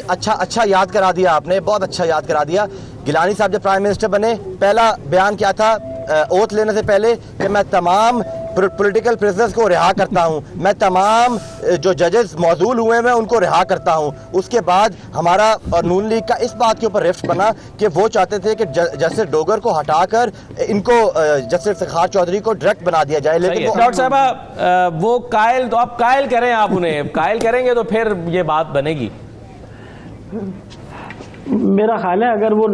اچھا یاد کرا دیا آپ نے, بہت اچھا یاد کرا دیا. گیلانی صاحب جب پرائم منسٹر بنے, پہلا بیان کیا تھا اوتھ لینے سے پہلے, کہ میں تمام پولیٹیکل پریزنرز کو رہا کرتا ہوں, میں تمام جو ججز معزول ہوئے ہیں ان کو رہا کرتا ہوں. اس کے بعد ہمارا اور نون لیگ کا اس بات کے اوپر رفٹ بنا کہ وہ چاہتے تھے کہ جسٹس ڈوگر کو ہٹا کر ان کو جسٹس افتخار چودھری کو ڈائریکٹ بنا دیا جائے. لیکن ڈاکٹر صاحب وہ قائل, تو آپ قائل کریں, آپ انہیں قائل کریں گے تو پھر یہ بات بنے گی. میرا خیال ہے اگر وہ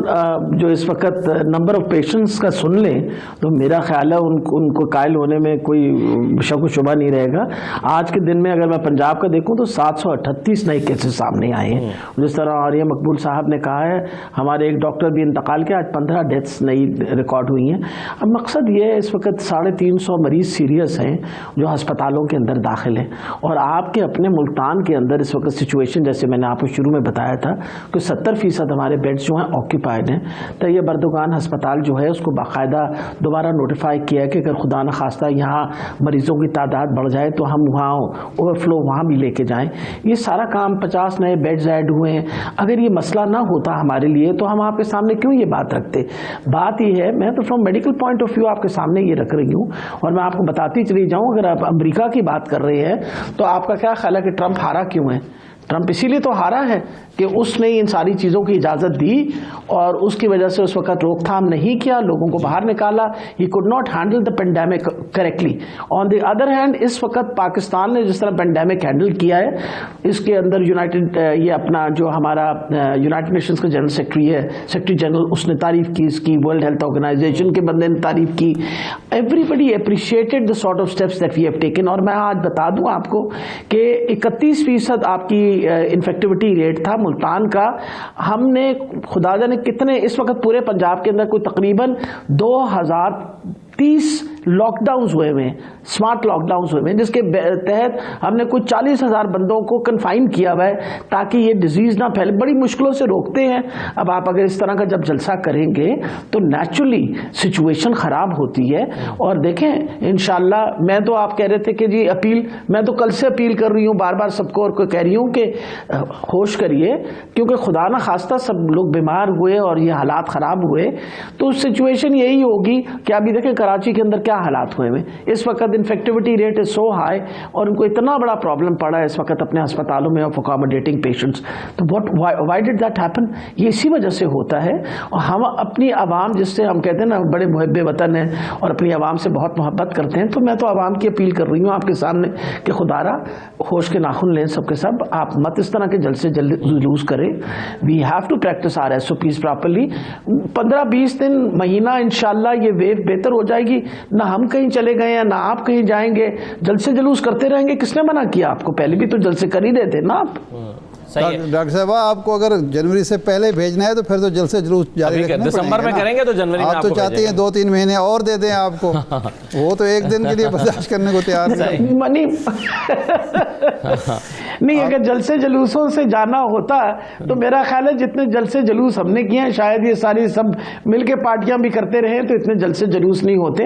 جو اس وقت نمبر آف پیشنٹس کا سن لیں تو میرا خیال ہے ان کو قائل ہونے میں کوئی شک و شبہ نہیں رہے گا. آج کے دن میں اگر میں پنجاب کا دیکھوں تو 738 نئے کیسز سامنے آئے ہیں. جس طرح عاریہ مقبول صاحب نے کہا ہے, ہمارے ایک ڈاکٹر بھی انتقال کیا, آج 15 ڈیتھس نئی ریکارڈ ہوئی ہیں. اب مقصد یہ ہے, اس وقت 350 مریض سیریس ہیں جو ہسپتالوں کے اندر داخل ہیں, اور آپ کے اپنے ملتان کے اندر اس وقت سچویشن, جیسے میں نے آپ کو شروع میں بتایا تھا کہ 70% ہمارے بیڈز جو ہیں آکیپائڈ ہیں. طیب اردگان ہسپتال جو ہے اس کو باقاعدہ دوبارہ نوٹیفائی کیا ہے کہ اگر خدا نخواستہ یہاں مریضوں کی تعداد بڑھ جائے تو ہم وہاں اوور فلو وہاں بھی لے کے جائیں. یہ سارا کام 50 نئے بیڈز ایڈ ہوئے ہیں. اگر یہ مسئلہ نہ ہوتا ہمارے لیے تو ہم آپ کے سامنے کیوں یہ بات رکھتے. بات یہ ہے, میں تو from medical point of view آپ کے سامنے یہ رکھ رہی ہوں, اور میں آپ کو بتاتی چلی جاؤں, اگر آپ امریکہ کی بات کر رہے ہیں تو آپ کا کیا خیال ہے کہ ٹرمپ ہارا کیوں ہے؟ ٹرمپ اسی لیے تو ہارا ہے کہ اس نے ان ساری چیزوں کی اجازت دی اور اس کی وجہ سے اس وقت روک تھام نہیں کیا, لوگوں کو باہر نکالا. He could not handle the pandemic correctly. On the other hand اس وقت پاکستان نے جس طرح پینڈیمک ہینڈل کیا ہے, اس کے اندر یہ اپنا جو ہمارا یونائٹڈ نیشنز کا جنرل سیکرٹری ہے, سیکرٹری جنرل, اس نے تعریف کی اس کی, ورلڈ ہیلتھ آرگنائزیشن کے بندے نے تعریف کی. Everybody appreciated the sort of steps that we have taken. اور میں آج بتا دوں آپ کو کہ 31% آپ کی انفیکٹیوٹی ریٹ تھا ملتان کا. ہم نے خدا جانے کتنے اس وقت پورے پنجاب کے اندر کوئی تقریباً 2030 لاک ڈاؤنز ہوئے ہوئے ہیں, اسمارٹ لاک ڈاؤنز ہوئے ہوئے ہیں, جس کے تحت ہم نے کچھ 40,000 بندوں کو کنفائن کیا ہوا ہے تاکہ یہ ڈیزیز نہ پھیلے. بڑی مشکلوں سے روکتے ہیں. اب آپ اگر اس طرح کا جب جلسہ کریں گے تو نیچرلی سچویشن خراب ہوتی ہے. اور دیکھیں انشاءاللہ, میں تو آپ کہہ رہے تھے کہ جی اپیل, میں تو کل سے اپیل کر رہی ہوں بار بار سب کو, اور کہہ رہی ہوں کہ ہوش کریے, کیونکہ خدا نہ خواستہ سب لوگ بیمار ہوئے اور یہ حالات خراب ہوئے تو سچویشن یہی ہوگی کہ ابھی دیکھیں کراچی کے اندر کیا کیا حالات ہوئے ہیں اس وقت. انفیکٹیوٹی ریٹ از سو ہائی اور ان کو اتنا بڑا پرابلم پڑا ہے اس وقت اپنے ہسپتالوں میں آف اکاموڈیٹنگ پیشنٹس. تو وائی ڈڈ دیٹ ہیپن؟ یہ اسی وجہ سے ہوتا ہے. اور ہم اپنی عوام, جس سے ہم کہتے ہیں نا بڑے محب وطن ہیں اور اپنی عوام سے بہت محبت کرتے ہیں, تو میں تو عوام کی اپیل کر رہی ہوں آپ کے سامنے کہ خدا را ہوش کے ناخن لیں سب کے سب, آپ مت اس طرح کے جلد سے جلد جلوس کریں. We have to practise our S O Ps properly. 15-20 دن مہینہ انشاءاللہ یہ ویو بہتر ہو جائے گی. نہ ہم کہیں چلے گئے ہیں نہ آپ کہیں جائیں گے, جلد سے جلوس کرتے رہیں گے. کس نے منع کیا آپ کو؟ پہلے بھی تو جلد سے کر ہی رہے تھے نا آپ. ڈاکٹر صاحب آپ کو اگر جنوری سے پہلے بھیجنا ہے تو پھر تو جلد سے جلوس جاری رکھنا پڑے گا. دسمبر میں کریں گے تو جنوری میں آپ تو چاہتے ہیں 2-3 مہینے اور دے دیں آپ کو, وہ تو ایک دن کے لیے برداشت کرنے کو تیار نہیں. نہیں, اگر جلسے جلوسوں سے جانا ہوتا تو میرا خیال ہے جتنے جلسے جلوس ہم نے کیے ہیں شاید یہ ساری سب مل کے پارٹیاں بھی کرتے رہے تو اتنے جلسے جلوس نہیں ہوتے.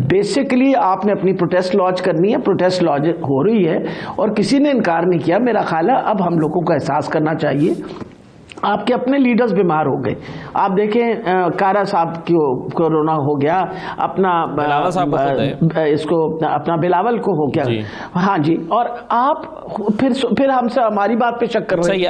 بیسیکلی آپ نے اپنی پروٹیسٹ لانچ کرنی ہے, پروٹیسٹ لانچ ہو رہی ہے اور کسی نے انکار نہیں کیا. میرا خیال ہے اب ہم لوگوں کو احساس کرنا چاہیے. آپ کے اپنے لیڈرز بیمار ہو گئے. آپ دیکھیں کارا صاحب کو کورونا ہو گیا, اپنا اس کو اپنا بلاول کو ہو گیا. ہاں جی, اور آپ پھر ہم سے ہماری بات پہ شک کر رہے ہیں.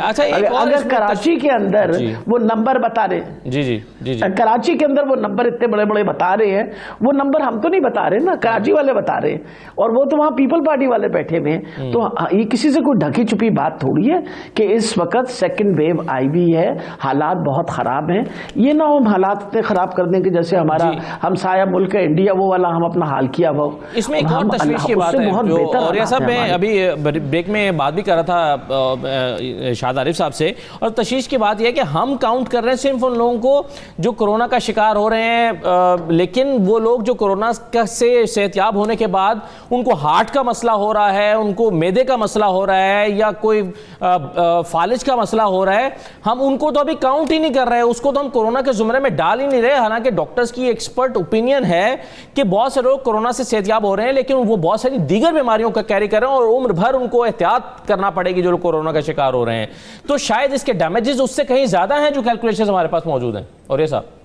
اگر کراچی کے اندر وہ نمبر بتا رہے ہیں, کراچی کے اندر وہ نمبر اتنے بڑے بڑے بتا رہے ہیں, وہ نمبر ہم تو نہیں بتا رہے نا, کراچی والے بتا رہے ہیں, اور وہ تو وہاں پیپل پارٹی والے بیٹھے ہوئے ہیں. تو یہ کسی سے کوئی ڈھکی چھپی بات تھوڑی ہے کہ اس وقت سیکنڈ ویو آئی بھی ہے, حالات بہت خراب ہیں. یہ نہ ہم حالات اتنے خراب کر دیں کہ جیسے ہمارا ہمسایہ ملک ہے انڈیا وہ والا ہم اپنا حال کیا وہ. اس میں ایک اور تشویش کی بات ہے جو اور صاحب میں ابھی بریک میں بات بھی کر رہا تھا شاد عارف صاحب سے, اور تشویش کی بات یہ ہے کہ ہم کاؤنٹ کر رہے ہیں صرف ان لوگوں کو جو کورونا کا شکار ہو رہے ہیں, لیکن وہ لوگ جو کورونا سے صحتیاب ہونے کے بعد ان کو ہارٹ کا مسئلہ ہو رہا ہے, ان کو معدے کا مسئلہ ہو رہا ہے, یا کوئی فالج کا مسئلہ ہو رہا ہے, ہم ان کو تو ابھی کاؤنٹ ہی نہیں کر رہے, اس کو تو ہم کورونا کے زمرے میں ڈال ہی نہیں رہے. حالانکہ ڈاکٹرز کی ایکسپرٹ اوپینین ہے کہ بہت سے لوگ کورونا سے صحتیاب ہو رہے ہیں, لیکن وہ بہت ساری دیگر بیماریوں کا کیری کر رہے ہیں اور عمر بھر ان کو احتیاط کرنا پڑے گی جو لوگ کورونا کا شکار ہو رہے ہیں. تو شاید اس کے ڈیمیجز اس سے کہیں زیادہ ہیں جو کیلکولیشنز ہمارے پاس موجود ہیں. اور یہ صاحب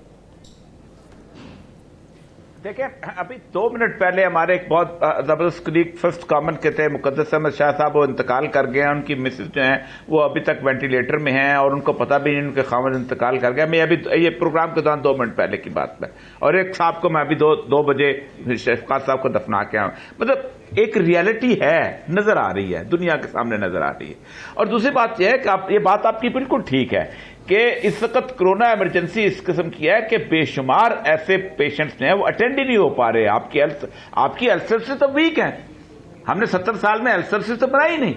دیکھیں, ابھی 2 منٹ پہلے ہمارے ایک بہت زبردست کلیگ فرسٹ کامن کے تھے مقدس احمد شاہ صاحب, وہ انتقال کر گئے ہیں. ان کی مسز جو ہیں وہ ابھی تک وینٹیلیٹر میں ہیں اور ان کو پتہ بھی نہیں ان کے خاوند انتقال کر گیا. میں ابھی یہ پروگرام کے دوران 2 منٹ پہلے کی بات ہے, اور ایک صاحب کو میں ابھی 2 بجے شفقات صاحب کو دفنا کے آؤں. مطلب ایک ریالٹی ہے, نظر آ رہی ہے, دنیا کے سامنے نظر آ رہی ہے. اور دوسری بات یہ ہے کہ یہ بات آپ کی بالکل ٹھیک ہے کہ اس وقت کرونا ایمرجنسی اس قسم کی ہے کہ بے شمار ایسے پیشنٹس ہیں وہ اٹینڈ ہی نہیں ہو پا رہے. آپ کی ہیلتھ سروسز تو ویک ہیں. ہم نے 70 سال میں ہیلتھ سروسز تو بنائی نہیں,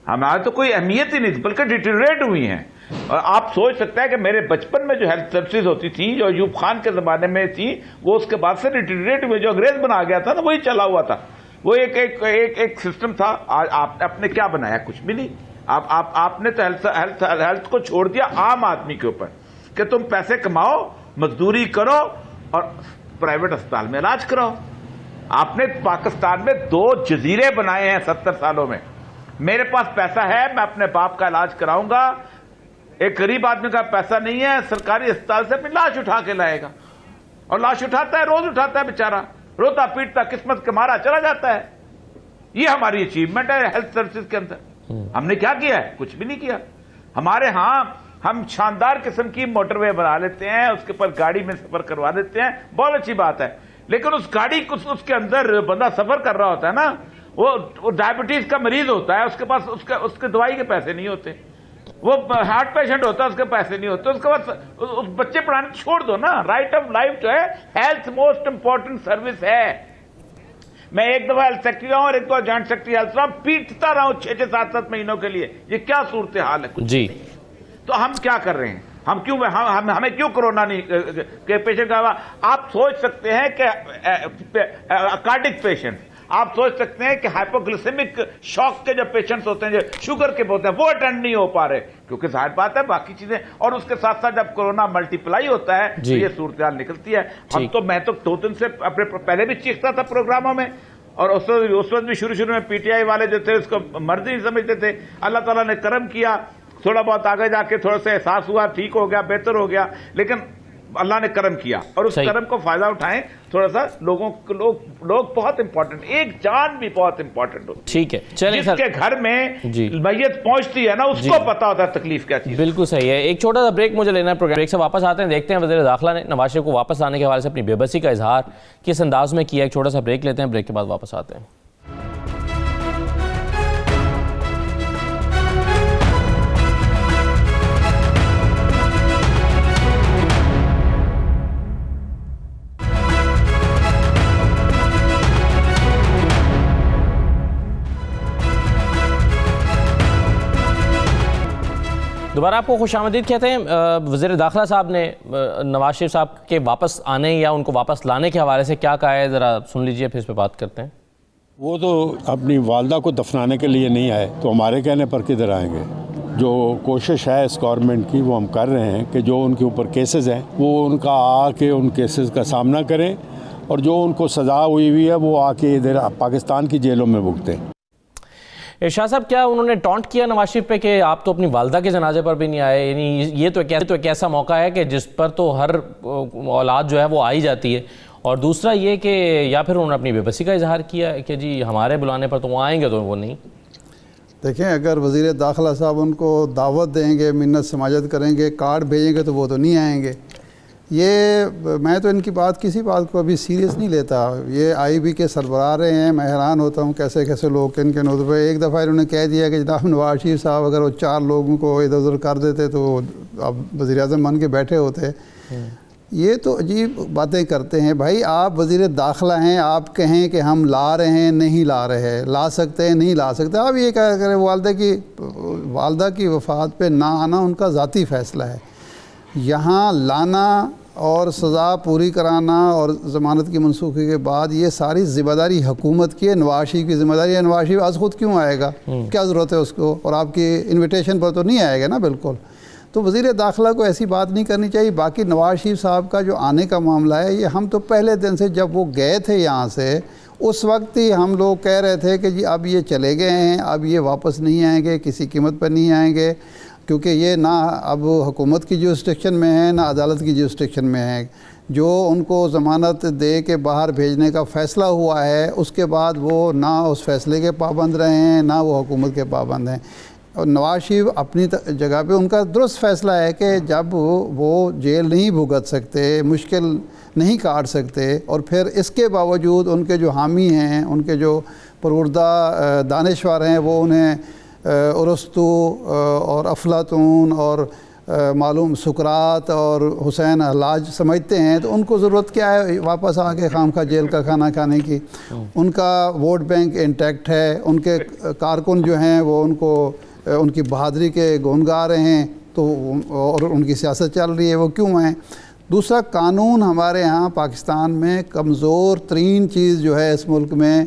ہمارا تو کوئی اہمیت ہی نہیں, بلکہ ڈیٹیریٹ ہوئی ہیں. اور آپ سوچ سکتے ہیں کہ میرے بچپن میں جو ہیلتھ سروسز ہوتی تھی جو ایوب خان کے زمانے میں تھی وہ اس کے بعد سے ڈیٹیریٹ ہوئے. جو انگریز بنا گیا تھا نا وہی چلا ہوا تھا, وہ ایک سسٹم تھا. آپ نے کیا بنایا؟ کچھ بھی نہیں. آپ نے تو ہیلتھ کو چھوڑ دیا عام آدمی کے اوپر کہ تم پیسے کماؤ, مزدوری کرو اور پرائیویٹ اسپتال میں علاج کراؤ. آپ نے پاکستان میں 2 جزیرے بنائے ہیں 70 سالوں میں. میرے پاس پیسہ ہے, میں اپنے باپ کا علاج کراؤں گا. ایک غریب آدمی کا پیسہ نہیں ہے, سرکاری اسپتال سے اپنی لاش اٹھا کے لائے گا, اور لاش اٹھاتا ہے, روز اٹھاتا ہے بیچارہ, روتا پیٹتا قسمت کے مارا چلا جاتا ہے. یہ ہماری اچیومنٹ ہے ہیلتھ سروسز کے اندر. ہم نے کیا کیا ہے؟ کچھ بھی نہیں کیا. ہمارے ہاں ہم شاندار قسم کی موٹر وے بنا لیتے ہیں, اس کے اوپر گاڑی میں سفر کروا دیتے ہیں, بہت اچھی بات ہے. لیکن اس گاڑی اس کے اندر بندہ سفر کر رہا ہوتا ہے نا, وہ ڈائبٹیز کا مریض ہوتا ہے, اس کے پاس اس کے دوائی کے پیسے نہیں ہوتے. وہ ہارٹ پیشنٹ ہوتا ہے, اس کے پیسے نہیں ہوتے. اس کے بعد اس بچے پڑھانے چھوڑ دو نا. رائٹ آف لائف جو ہے ہیلتھ موسٹ امپورٹنٹ سروس ہے. میں ایک دفعہ ہیلتھ سیکٹری رہا ہوں اور ایک دفعہ جوائنٹ سیکٹری ہیلتھ رہا ہوں, پیٹتا رہا ہوں 6-7 مہینوں کے لیے. یہ کیا صورتحال ہے؟ جی تو ہم کیا کر رہے ہیں؟ ہمیں کیوں کورونا نہیں پیشنٹ کا؟ آپ سوچ سکتے ہیں کہ کارڈک پیشنٹ, آپ سوچ سکتے ہیں کہ ہائپوگلسیمک شوق کے جو پیشنٹس ہوتے ہیں, جو شوگر کے ہوتے ہیں, وہ اٹینڈ نہیں ہو پا رہے کیونکہ ظاہر بات ہے باقی چیزیں. اور اس کے ساتھ ساتھ جب کورونا ملٹی پلائی ہوتا ہے تو یہ صورتحال نکلتی ہے. میں تو 2 دن سے پہلے بھی چیختا تھا پروگراموں میں, اور اس وقت بھی شروع میں پی ٹی آئی والے جو تھے اس کو مرضی نہیں سمجھتے تھے. اللہ تعالیٰ نے کرم کیا, تھوڑا بہت آگے جا کے تھوڑا سا احساس ہوا, ٹھیک ہو گیا, بہتر ہو گیا. لیکن اللہ نے کرم کیا اور اس کرم کو فائدہ اٹھائیں. تھوڑا سا لوگ بہت امپورٹنٹ, ایک جان بھی بہت امپورٹنٹ ہوتی ہے. ٹھیک ہے, چلیں جس کے گھر میں میت پہنچتی ہے نا اس کو پتا ہوتا ہے تکلیف کیا چیز. بالکل صحیح ہے. ایک چھوٹا سا بریک مجھے لینا ہے پروگرام, بریک سے واپس آتے ہیں, دیکھتے ہیں وزیر داخلہ نے نواز شریف کو واپس لانے کے حوالے سے اپنی بے بسی کا اظہار کس انداز میں کیا. ایک چھوٹا سا بریک لیتے ہیں, بریک کے بعد واپس آتے ہیں. دوبارہ آپ کو خوش آمدید کہتے ہیں. وزیر داخلہ صاحب نے نواز شریف صاحب کے واپس آنے یا ان کو واپس لانے کے حوالے سے کیا کہا ہے, ذرا سن لیجئے پھر اس پہ بات کرتے ہیں. وہ تو اپنی والدہ کو دفنانے کے لیے نہیں آئے تو ہمارے کہنے پر کدھر آئیں گے. جو کوشش ہے اس گورنمنٹ کی وہ ہم کر رہے ہیں کہ جو ان کے اوپر کیسز ہیں وہ ان کا آ کے ان کیسز کا سامنا کریں اور جو ان کو سزا ہوئی ہے وہ آ کے ادھر پاکستان کی جیلوں میں بھگتیں. ارشاد صاحب, کیا انہوں نے ٹونٹ کیا نواز شریف پہ کہ آپ تو اپنی والدہ کے جنازے پر بھی نہیں آئے؟ یعنی یہ تو ایک ایسا موقع ہے کہ جس پر تو ہر اولاد جو ہے وہ آئی جاتی ہے. اور دوسرا یہ کہ یا پھر انہوں نے اپنی بے بسی کا اظہار کیا ہے کہ جی ہمارے بلانے پر تو وہ آئیں گے تو وہ نہیں. دیکھیں, اگر وزیر داخلہ صاحب ان کو دعوت دیں گے, منت سماجت کریں گے, کارڈ بھیجیں گے تو وہ تو نہیں آئیں گے. یہ میں تو ان کی کسی بات کو ابھی سیریس نہیں لیتا. یہ آئی بی کے سربراہ رہے ہیں, میں حیران ہوتا ہوں کیسے لوگ ان کے نوبے. ایک دفعہ انہوں نے کہہ دیا کہ جناب نواز شریف صاحب اگر وہ 4 لوگوں کو ادھر ادھر کر دیتے تو اب وزیر اعظم بن کے بیٹھے ہوتے. یہ تو عجیب باتیں کرتے ہیں. بھائی آپ وزیر داخلہ ہیں, آپ کہیں کہ ہم لا رہے ہیں, نہیں لا رہے, لا سکتے ہیں, نہیں لا سکتے. آپ یہ کہہ کریں والدہ کی وفات پہ نہ آنا ان کا ذاتی فیصلہ ہے. یہاں لانا اور سزا پوری کرانا اور ضمانت کی منسوخی کے بعد یہ ساری ذمہ داری حکومت کی ہے. نواز شریف کی ذمہ داری ہے. نواز شریف از خود کیوں آئے گا, کیا ضرورت ہے اس کو, اور آپ کی انویٹیشن پر تو نہیں آئے گا نا. بالکل. تو وزیر داخلہ کو ایسی بات نہیں کرنی چاہیے. باقی نواز شریف صاحب کا جو آنے کا معاملہ ہے, یہ ہم تو پہلے دن سے جب وہ گئے تھے یہاں سے اس وقت ہی ہم لوگ کہہ رہے تھے کہ جی اب یہ چلے گئے ہیں, اب یہ واپس نہیں آئیں گے, کسی قیمت پر نہیں آئیں گے, کیونکہ یہ نہ اب حکومت کی جورسڈکشن میں ہے نہ عدالت کی جورسڈکشن میں ہے. جو ان کو ضمانت دے کے باہر بھیجنے کا فیصلہ ہوا ہے اس کے بعد وہ نہ اس فیصلے کے پابند رہے ہیں نہ وہ حکومت کے پابند ہیں. اور نواز شریف اپنی جگہ پہ ان کا درست فیصلہ ہے کہ جب وہ جیل نہیں بھگت سکتے, مشکل نہیں کاٹ سکتے, اور پھر اس کے باوجود ان کے جو حامی ہیں, ان کے جو پروردہ دانشور ہیں, وہ انہیں ارسطو اور افلاطون اور معلوم سقراط اور حسین حلاج سمجھتے ہیں. تو ان کو ضرورت کیا ہے واپس آ کے خام خواہ جیل کا کھانا کھانے کی؟ ان کا ووٹ بینک انٹیکٹ ہے, ان کے کارکن جو ہیں وہ ان کی بہادری کے گون گا رہے ہیں, تو اور ان کی سیاست چل رہی ہے, وہ کیوں ہیں؟ دوسرا, قانون ہمارے ہاں پاکستان میں کمزور ترین چیز جو ہے اس ملک میں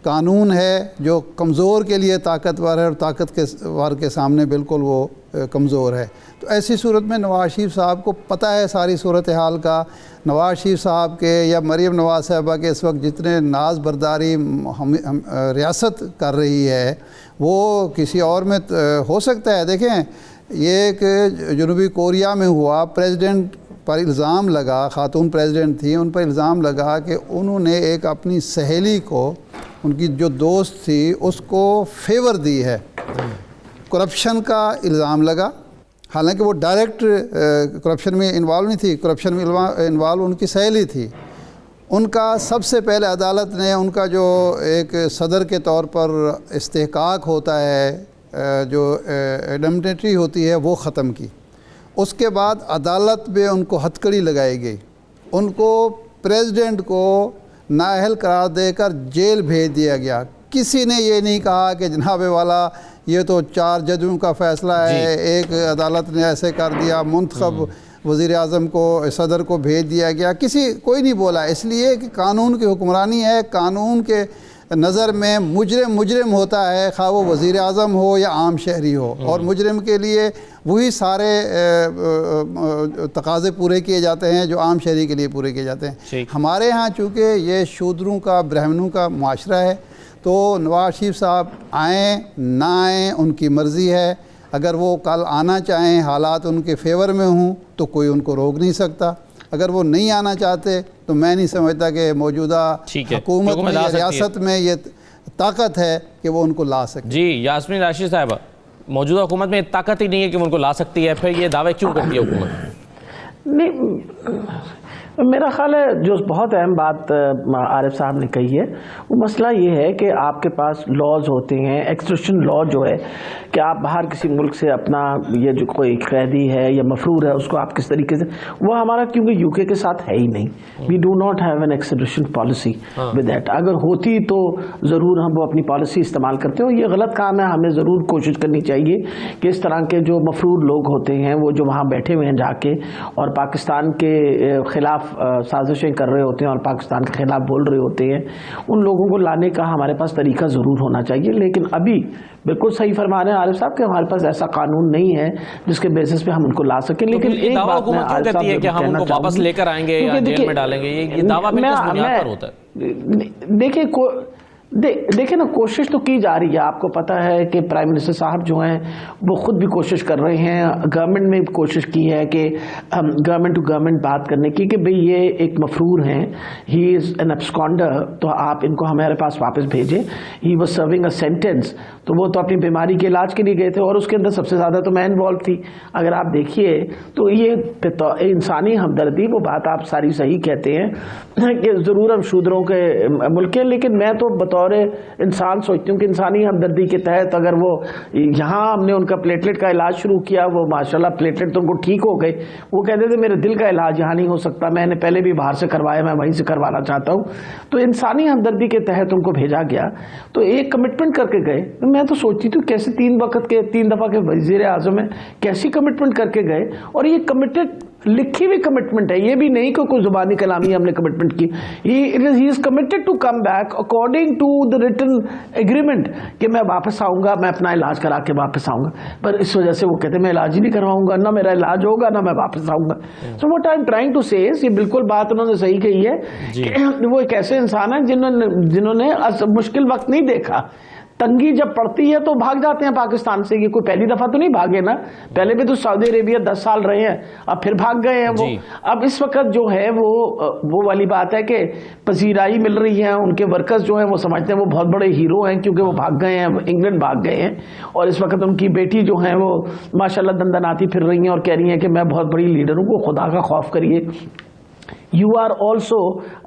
قانون ہے, جو کمزور کے لیے طاقتور ہے اور طاقتور کے سامنے بالکل وہ کمزور ہے. تو ایسی صورت میں نواز شریف صاحب کو پتہ ہے ساری صورتحال کا. نواز شریف صاحب کے یا مریم نواز صاحبہ کے اس وقت جتنے ناز برداری ریاست کر رہی ہے وہ کسی اور میں ہو سکتا ہے. دیکھیں, یہ ایک جنوبی کوریا میں ہوا, پریزیڈنٹ پر الزام لگا, خاتون پریزیڈنٹ تھی, ان پر الزام لگا کہ انہوں نے ایک اپنی سہیلی کو, ان کی جو دوست تھی, اس کو فیور دی ہے. کرپشن کا الزام لگا, حالانکہ وہ ڈائریکٹ کرپشن میں انوالو نہیں تھی, کرپشن میں انوالو ان کی سہیلی تھی. ان کا سب سے پہلے عدالت نے ان کا جو ایک صدر کے طور پر استحقاق ہوتا ہے, جو انڈمنٹری ہوتی ہے, وہ ختم کی. اس کے بعد عدالت میں ان کو ہتھکڑی لگائی گئی, ان کو پریزیڈنٹ کو نااہل قرار دے کر جیل بھیج دیا گیا. کسی نے یہ نہیں کہا کہ جناب والا یہ تو 4 ججوں کا فیصلہ ہے, ایک عدالت نے ایسے کر دیا, منتخب وزیر اعظم کو, صدر کو بھیج دیا گیا. کوئی نہیں بولا, اس لیے کہ قانون کی حکمرانی ہے. قانون کے نظر میں مجرم ہوتا ہے, خواہ وہ وزیر اعظم ہو یا عام شہری ہو, اور مجرم کے لیے وہی سارے تقاضے پورے کیے جاتے ہیں جو عام شہری کے لیے پورے کیے جاتے ہیں. ہمارے ہاں چونکہ یہ شودروں کا, برہمنوں کا معاشرہ ہے, تو نواز شریف صاحب آئیں نہ آئیں ان کی مرضی ہے. اگر وہ کل آنا چاہیں, حالات ان کے فیور میں ہوں, تو کوئی ان کو روک نہیں سکتا. اگر وہ نہیں آنا چاہتے تو میں نہیں سمجھتا کہ موجودہ حکومت میں یا ریاست میں یہ طاقت ہے کہ وہ ان کو لا سکے. جی یاسمین راشد صاحبہ، موجودہ حکومت میں طاقت ہی نہیں ہے کہ وہ ان کو لا سکتی ہے، پھر یہ دعوے کیوں کرتی ہے حکومت؟ نہیں، میرا خیال ہے جو بہت اہم بات عارف صاحب نے کہی ہے وہ مسئلہ یہ ہے کہ آپ کے پاس لاز ہوتے ہیں، ایکسٹریشن لا جو ہے کہ آپ باہر کسی ملک سے اپنا یہ جو کوئی قیدی ہے یا مفرور ہے اس کو آپ کس طریقے سے، وہ ہمارا کیونکہ یو کے ساتھ ہے ہی نہیں، we do not have an extradition policy with that. اگر ہوتی تو ضرور ہم وہ اپنی پالیسی استعمال کرتے ہیں، اور یہ غلط کام ہے. ہمیں ضرور کوشش کرنی چاہیے کہ اس طرح کے جو مفرور لوگ ہوتے ہیں وہ جو وہاں بیٹھے ہوئے ہیں جا کے اور پاکستان کے خلاف سازشیں کر رہے ہوتے ہیں اور پاکستان کے خلاف بول رہے ہوتے ہیں، ان لوگوں کو لانے کا ہمارے پاس طریقہ ضرور ہونا چاہیے. لیکن ابھی بالکل صحیح فرما رہے ہیں عارف صاحب کہ ہمارے پاس ایسا قانون نہیں ہے جس کے بیسس پہ ہم ان کو لا سکیں. لیکن ایک بات میں عارف صاحب کہتی ہے کہ ہم ان کو واپس لے کر آئیں گے یا جیل میں ڈالیں گے، یہ دعویٰ کس بنیاد پر ہوتا ہے؟ دیکھیں نا، کوشش تو کی جا رہی ہے. آپ کو پتہ ہے کہ پرائم منسٹر صاحب جو ہیں وہ خود بھی کوشش کر رہے ہیں، گورنمنٹ نے کوشش کی ہے کہ گورنمنٹ ٹو گورنمنٹ بات کرنے کی کہ بھئی یہ ایک مفرور ہیں، ہی از این ایبسکانڈر، تو آپ ان کو ہمارے پاس واپس بھیجیں. He was serving a sentence, تو وہ تو اپنی بیماری کے علاج کے لیے گئے تھے اور اس کے اندر سب سے زیادہ تو میں انوالو تھی. اگر آپ دیکھیے تو یہ انسانی ہمدردی، وہ بات آپ ساری صحیح کہتے ہیں کہ ضرور ہم شودروں کے ملک ہیں، لیکن میں تو بطور انسان سوچتی ہوں کہ انسانی ہمدردی کے تحت اگر وہ یہاں ہم نے ان کا پلیٹلیٹ کا علاج شروع کیا، وہ ماشاءاللہ پلیٹلیٹ تو ان کو ٹھیک ہو گئے، وہ کہتے تھے میرے دل کا علاج یہاں نہیں ہو سکتا، میں نے پہلے بھی باہر سے کروایا، میں وہیں سے کروانا چاہتا ہوں. تو انسانی ہمدردی کے تحت ان کو بھیجا گیا، تو ایک کمٹمنٹ کر کے گئے. میں تو سوچتی تھی کیسے 3 دفعہ کے وزیر اعظم ہیں، کیسی کمٹمنٹ کر کے گئے. اور یہ کمٹڈ لکھی ہوئی کمٹمنٹ ہے، یہ بھی نہیں کہ کوئی زبانی کلامی ہم نے کمٹمنٹ کی. He is committed to come back according to the written agreement کہ میں واپس آؤں گا، میں اپنا علاج کرا کے واپس آؤں گا. پر اس وجہ سے وہ کہتے ہیں میں علاج ہی نہیں کرواؤں گا، نہ میرا علاج ہوگا نہ میں واپس آؤں گا. So what I am trying to say, یہ بالکل بات انہوں نے صحیح کہی ہے کہ وہ ایک ایسے انسان ہیں جنہوں نے مشکل وقت نہیں دیکھا. تنگی جب پڑتی ہے تو بھاگ جاتے ہیں پاکستان سے. یہ کوئی پہلی دفعہ تو نہیں بھاگے نا، پہلے بھی تو سعودی عربیہ 10 سال رہے ہیں، اب پھر بھاگ گئے ہیں وہ. اب اس وقت جو ہے وہ والی بات ہے کہ پذیرائی مل رہی ہے. ان کے ورکرز جو ہیں وہ سمجھتے ہیں وہ بہت بڑے ہیرو ہیں کیونکہ وہ بھاگ گئے ہیں، انگلینڈ بھاگ گئے ہیں. اور اس وقت ان کی بیٹی جو ہیں وہ ماشاءاللہ دندناتی پھر رہی ہیں اور کہہ رہی ہیں کہ میں بہت بڑی لیڈر ہوں. کو خدا کا خوف کریے. یو آر آلسو،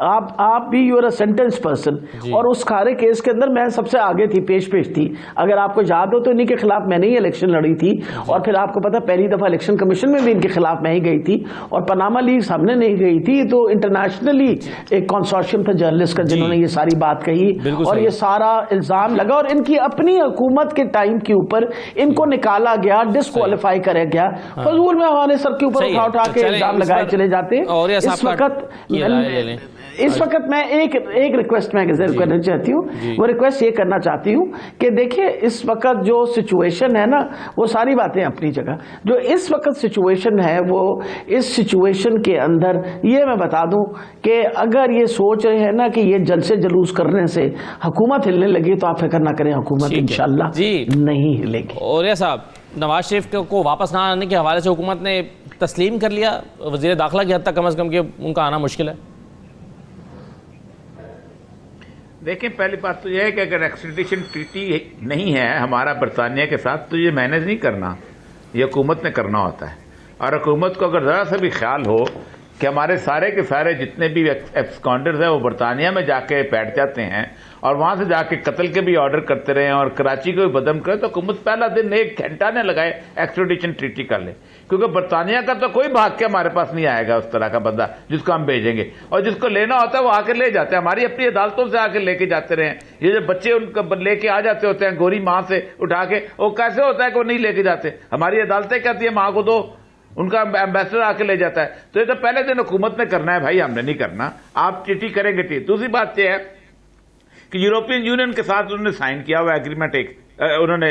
آپ بھی you are a sentence person. اور اس سارے کیس کے اندر میں سب سے آگے تھی، پیش تھی. اگر آپ کو یاد ہو تو انہی کے خلاف میں نے ہی الیکشن لڑی تھی. اور پھر آپ کو پتا پہلی دفعہ الیکشن کمیشن میں بھی ان کے خلاف میں ہی گئی تھی، اور پاناما لیکس ہم نے نہیں گئی تھی. تو انٹرنیشنلی ایک کنسورشیم تھا جرنلسٹ کا جنہوں نے یہ ساری بات کہی اور یہ سارا الزام لگا. اور ان کی اپنی حکومت کے ٹائم کے اوپر ان کو نکالا گیا، ڈسکوالیفائی کرا گیا. فضول میں ہمارے سر کے اوپر اٹھا کے الزام لگائے چلے جاتے. اس وقت میں ایک ریکویسٹ میں کرنا چاہتی ہوں، وہ ریکویسٹ یہ کرنا چاہتی ہوں کہ دیکھیں اس وقت جو سچویشن ہے نا، وہ ساری باتیں اپنی جگہ. جو اس وقت سچویشن ہے وہ اس سچویشن کے اندر یہ میں بتا دوں کہ اگر یہ سوچ رہے ہیں نا کہ یہ جلسے جلوس کرنے سے حکومت ہلنے لگی تو آپ فکر نہ کریں، حکومت انشاءاللہ نہیں ہلے گی. اور صاحب نواز شریف کو واپس نہ آنے کے حوالے سے حکومت نے تسلیم کر لیا وزیر داخلہ کی حد تک کم از کم کہ ان کا آنا مشکل ہے. دیکھیں پہلی بات تو یہ ہے کہ اگر ایکسٹریڈیشن ٹریٹی نہیں ہے ہمارا برطانیہ کے ساتھ تو یہ مینیج نہیں کرنا، یہ حکومت نے کرنا ہوتا ہے. اور حکومت کو اگر ذرا سا بھی خیال ہو کہ ہمارے سارے کے سارے جتنے بھی ایبسکانڈرز ہیں وہ برطانیہ میں جا کے بیٹھ جاتے ہیں اور وہاں سے جا کے قتل کے بھی آرڈر کرتے رہے اور کراچی کو بھی بدم کرے، تو حکومت پہلا دن 1 گھنٹہ نہ لگائے ایکسٹریڈیشن ٹریٹی کر لے. کیونکہ برطانیہ کا تو کوئی بھاگ کے ہمارے پاس نہیں آئے گا اس طرح کا بندہ جس کو ہم بھیجیں گے، اور جس کو لینا ہوتا ہے وہ آ کے لے جاتے ہیں. ہماری اپنی عدالتوں سے آ کے لے کے جاتے رہے ہیں. یہ جو بچے ان کو لے کے آ جاتے ہوتے ہیں گوری ماں سے اٹھا کے، وہ کیسے ہوتا ہے کہ وہ نہیں لے کے جاتے؟ ہماری عدالتیں کہتی ہیں ماں کو دو، ان کا ایمبیسڈر آ کے لے جاتا ہے. تو یہ تو پہلے دن حکومت نے کرنا ہے بھائی، ہم نے نہیں کرنا. آپ چٹھی کریں گے ٹھیک. دوسری بات یہ ہے کہ یورپین یونین کے ساتھ انہوں نے سائن کیا ہوا ایگریمنٹ، ایک انہوں نے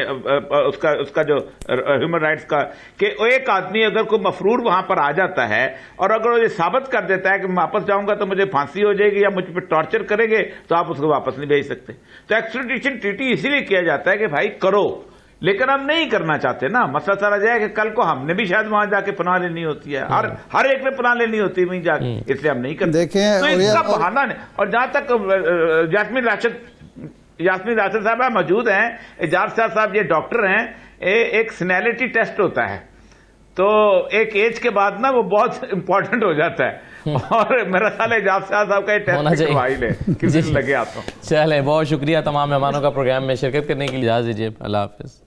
اس کا جو ہیومن رائٹس کا، کہ ایک آدمی اگر کوئی مفرور وہاں پر آ جاتا ہے اور اگر وہ یہ ثابت کر دیتا ہے کہ میں واپس جاؤں گا تو مجھے پھانسی ہو جائے گی یا مجھ پہ ٹارچر کریں گے، تو آپ اس کو واپس نہیں بھیج سکتے. تو ایکسٹریڈیشن ٹریٹی اسی لیے کیا جاتا ہے کہ بھائی کرو، لیکن ہم نہیں کرنا چاہتے نا. مسئلہ سارا جائے کہ کل کو ہم نے بھی شاید وہاں جا کے پناہ لینی ہوتی ہے, ہر ایک نے پناہ لینی ہوتی ہے وہیں جا کے, اس لیے ہم نہیں کرتے. دیکھیں تو اس کا بہانہ نہیں. اور جہاں تک یاسمین راشد صاحبہ موجود ہیں, اعجاز صاحب یہ ڈاکٹر ہیں, ایک سینیلٹی ٹیسٹ ہوتا ہے تو ایک ایج کے بعد نا وہ بہت امپورٹنٹ ہو جاتا ہے, اور میرا خیال ہے اعجاز صاحب کا یہ ٹیسٹ کروائی لے کسی دن لگے آپ کو. چلیں, بہت شکریہ تمام مہمانوں کا پروگرام میں شرکت کرنے کے لیے. اجازت دیجیے, اللہ حافظ.